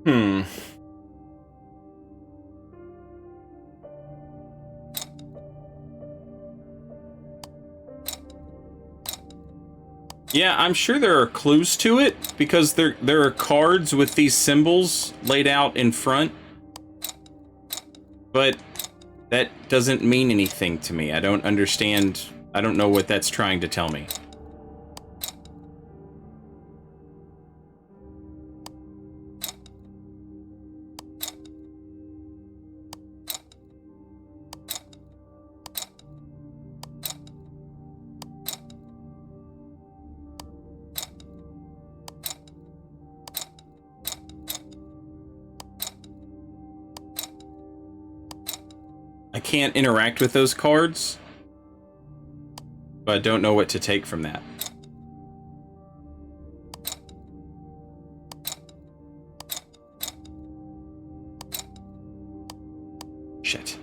Hmm. Yeah, I'm sure there are clues to it, because there are cards with these symbols laid out in front. But that doesn't mean anything to me. I don't understand. I don't know what that's trying to tell me. I can't interact with those cards, but I don't know what to take from that. Shit.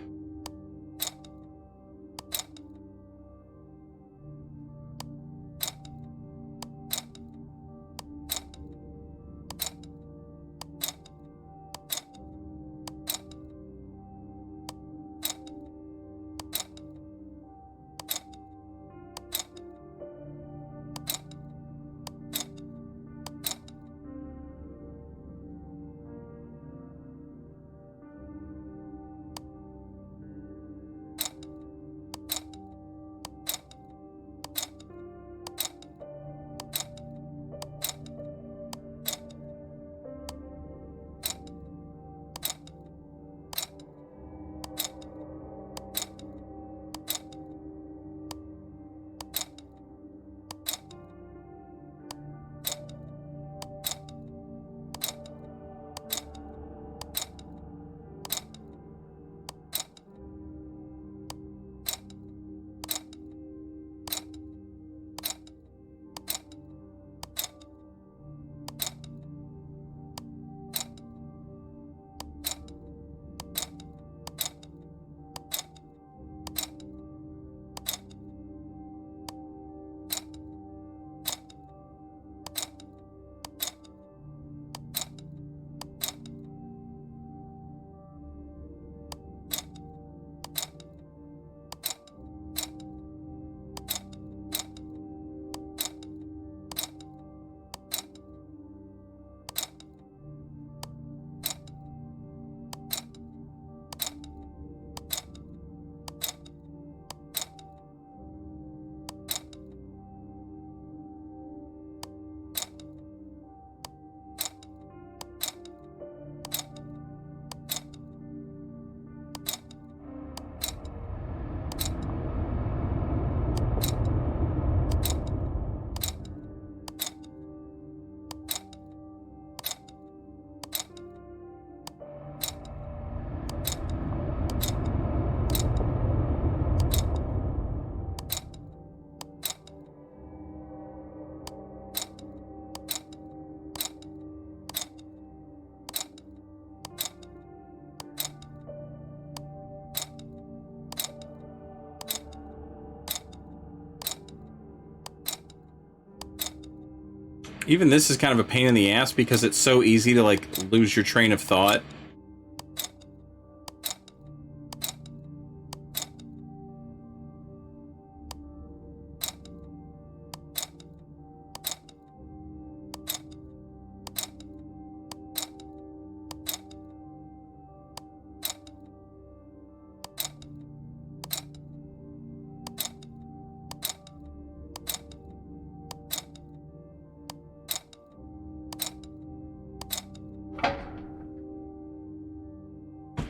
Even this is kind of a pain in the ass because it's so easy to, like, lose your train of thought.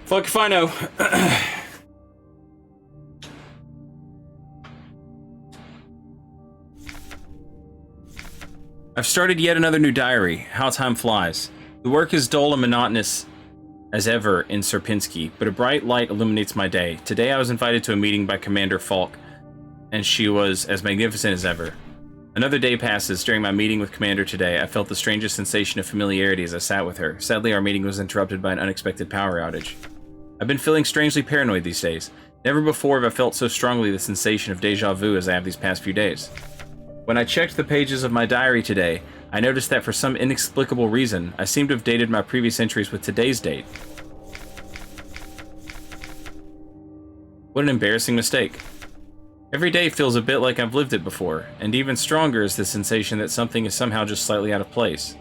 Fuck if I know. I've started yet another new diary. How time flies. The work is dull and monotonous as ever in Sierpinski, but a bright light illuminates my day. Today I was invited to a meeting by Commander Falk, and she was as magnificent as ever. Another day passes. During my meeting with Commander today, I felt the strangest sensation of familiarity as I sat with her. Sadly, our meeting was interrupted by an unexpected power outage. I've been feeling strangely paranoid these days. Never before have I felt so strongly the sensation of déjà vu as I have these past few days. When I checked the pages of my diary today, I noticed that for some inexplicable reason, I seem to have dated my previous entries with today's date. What an embarrassing mistake. Every day feels a bit like I've lived it before, and even stronger is the sensation that something is somehow just slightly out of place.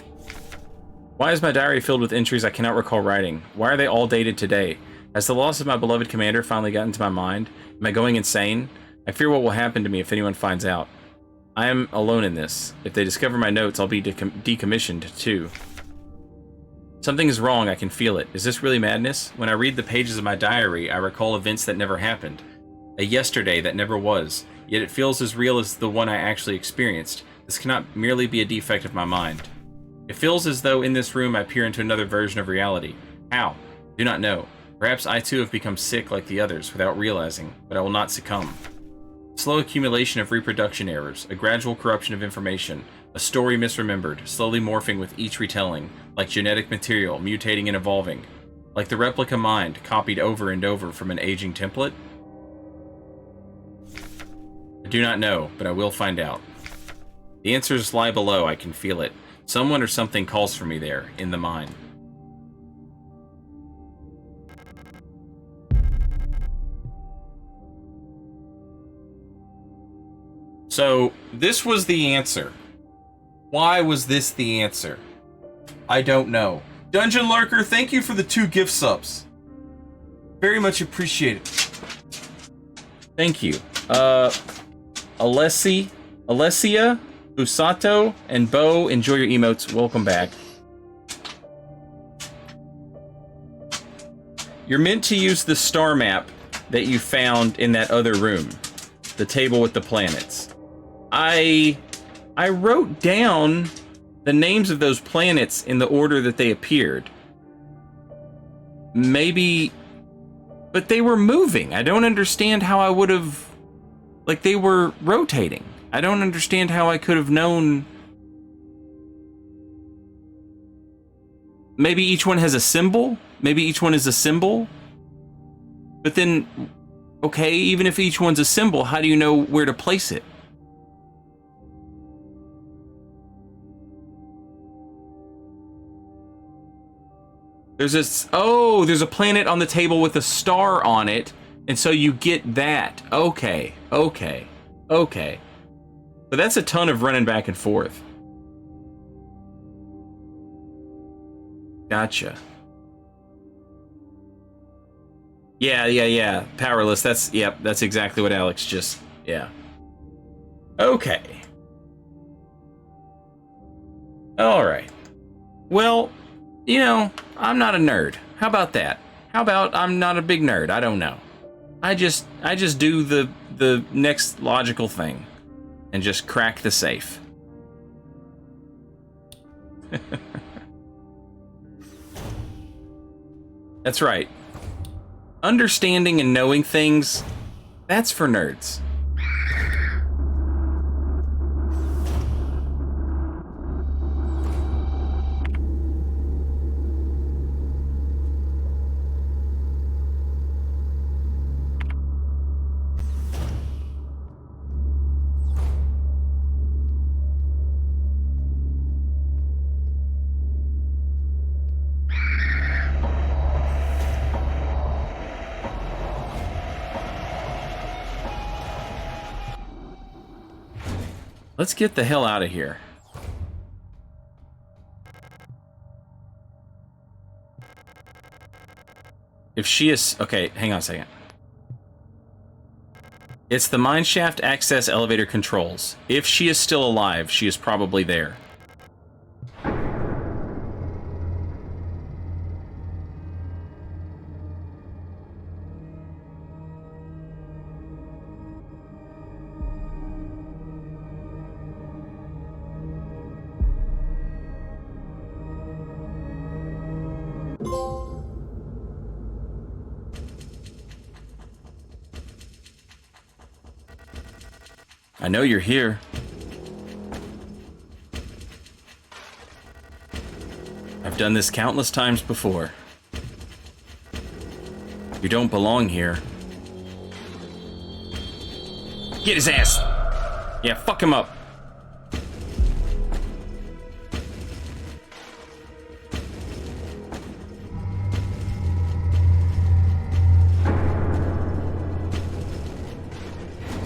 Why is my diary filled with entries I cannot recall writing? Why are they all dated today? Has the loss of my beloved commander finally gotten to my mind? Am I going insane? I fear what will happen to me if anyone finds out. I am alone in this. If they discover my notes, I'll be decommissioned too. Something is wrong, I can feel it. Is this really madness? When I read the pages of my diary, I recall events that never happened. A yesterday that never was, yet it feels as real as the one I actually experienced. This cannot merely be a defect of my mind. It feels as though in this room I peer into another version of reality. How? Do not know. Perhaps I too have become sick like the others without realizing, but I will not succumb. Slow accumulation of reproduction errors, a gradual corruption of information, a story misremembered, slowly morphing with each retelling, like genetic material, mutating and evolving. Like the replica mind, copied over and over from an aging template? I do not know, but I will find out. The answers lie below, I can feel it. Someone or something calls for me there, in the mine. So, this was the answer. Why was this the answer? I don't know. Dungeon Lurker, thank you for the 2 gift subs. Very much appreciated. Thank you. Alessia, Usato, and Bo, enjoy your emotes. Welcome back. You're meant to use the star map that you found in that other room. The table with the planets. I wrote down the names of those planets in the order that they appeared. Maybe... But they were moving. I don't understand how I would have... Like, they were rotating. I don't understand how I could have known... Maybe each one has a symbol? Maybe each one is a symbol? But then... Okay, even if each one's a symbol, how do you know where to place it? There's this... Oh, there's a planet on the table with a star on it, and so you get that. Okay, okay, okay. But that's a ton of running back and forth. Gotcha. Yeah. Powerless. Yep, that's exactly what Alex just... Yeah. Okay. Alright. Well, you know, I'm not a nerd. How about that? How about I'm not a big nerd? I don't know. I just do the next logical thing and just crack the safe. That's right. Understanding and knowing things, that's for nerds. Let's get the hell out of here. If she is... Okay, hang on a second. It's the mineshaft access elevator controls. If she is still alive, she is probably there. I know you're here. I've done this countless times before. You don't belong here. Get his ass! Yeah, fuck him up.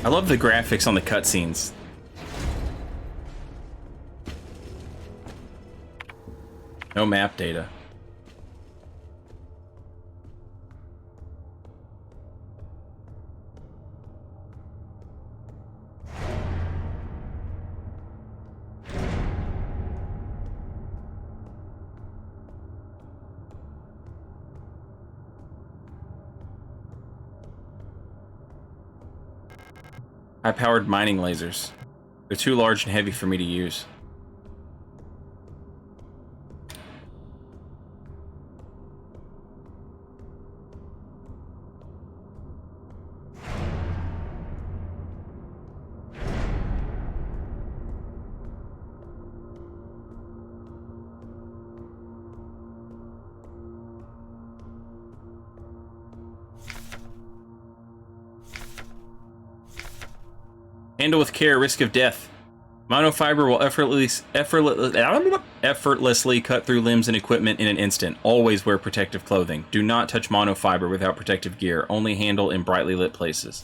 I love the graphics on the cutscenes. No map data. High-powered mining lasers. They're too large and heavy for me to use. Handle with care, risk of death. Monofiber will effortlessly cut through limbs and equipment in an instant. Always wear protective clothing. Do not touch monofiber without protective gear. Only handle in brightly lit places.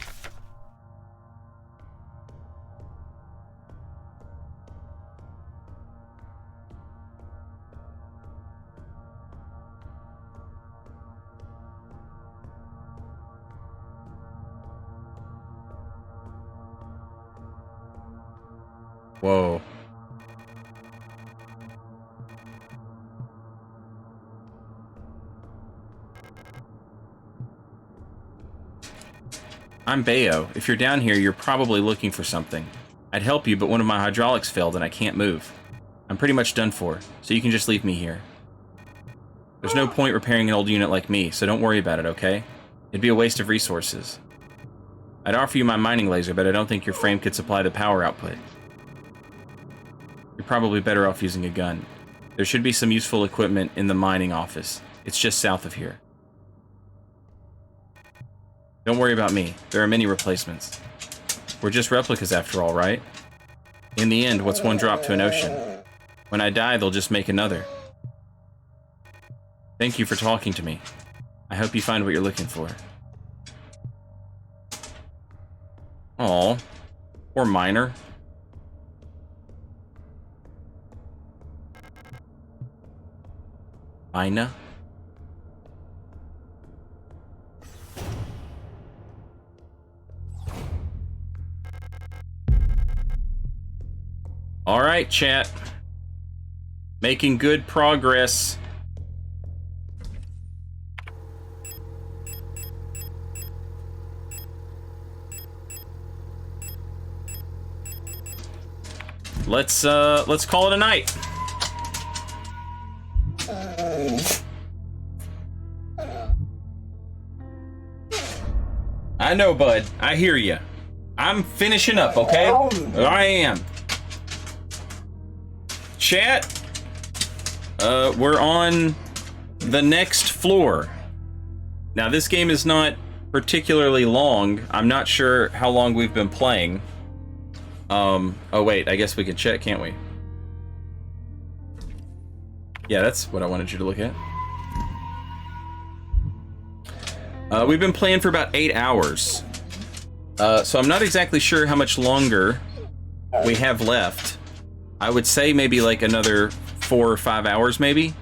Whoa. I'm Bayo. If you're down here, you're probably looking for something. I'd help you, but one of my hydraulics failed and I can't move. I'm pretty much done for, so you can just leave me here. There's no point repairing an old unit like me, so don't worry about it, okay? It'd be a waste of resources. I'd offer you my mining laser, but I don't think your frame could supply the power output. You're probably better off using a gun. There should be some useful equipment in the mining office. It's just south of here. Don't worry about me. There are many replacements. We're just replicas after all, right? In the end, what's one drop to an ocean? When I die, they'll just make another. Thank you for talking to me. I hope you find what you're looking for. Aw. Poor miner. Ina? Alright, chat. Making good progress. Let's call it a night. I know, bud. I hear you. I'm finishing up, okay? I am. Chat, we're on the next floor. Now, this game is not particularly long. I'm not sure how long we've been playing. Oh wait, I guess we can check, can't we? Yeah, that's what I wanted you to look at. We've been playing for about 8 hours. So I'm not exactly sure how much longer we have left. I would say maybe like another 4 or 5 hours, maybe.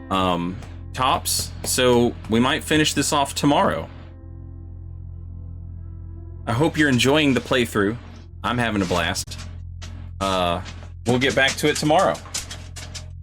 Tops. So we might finish this off tomorrow. I hope you're enjoying the playthrough. I'm having a blast. We'll get back to it tomorrow.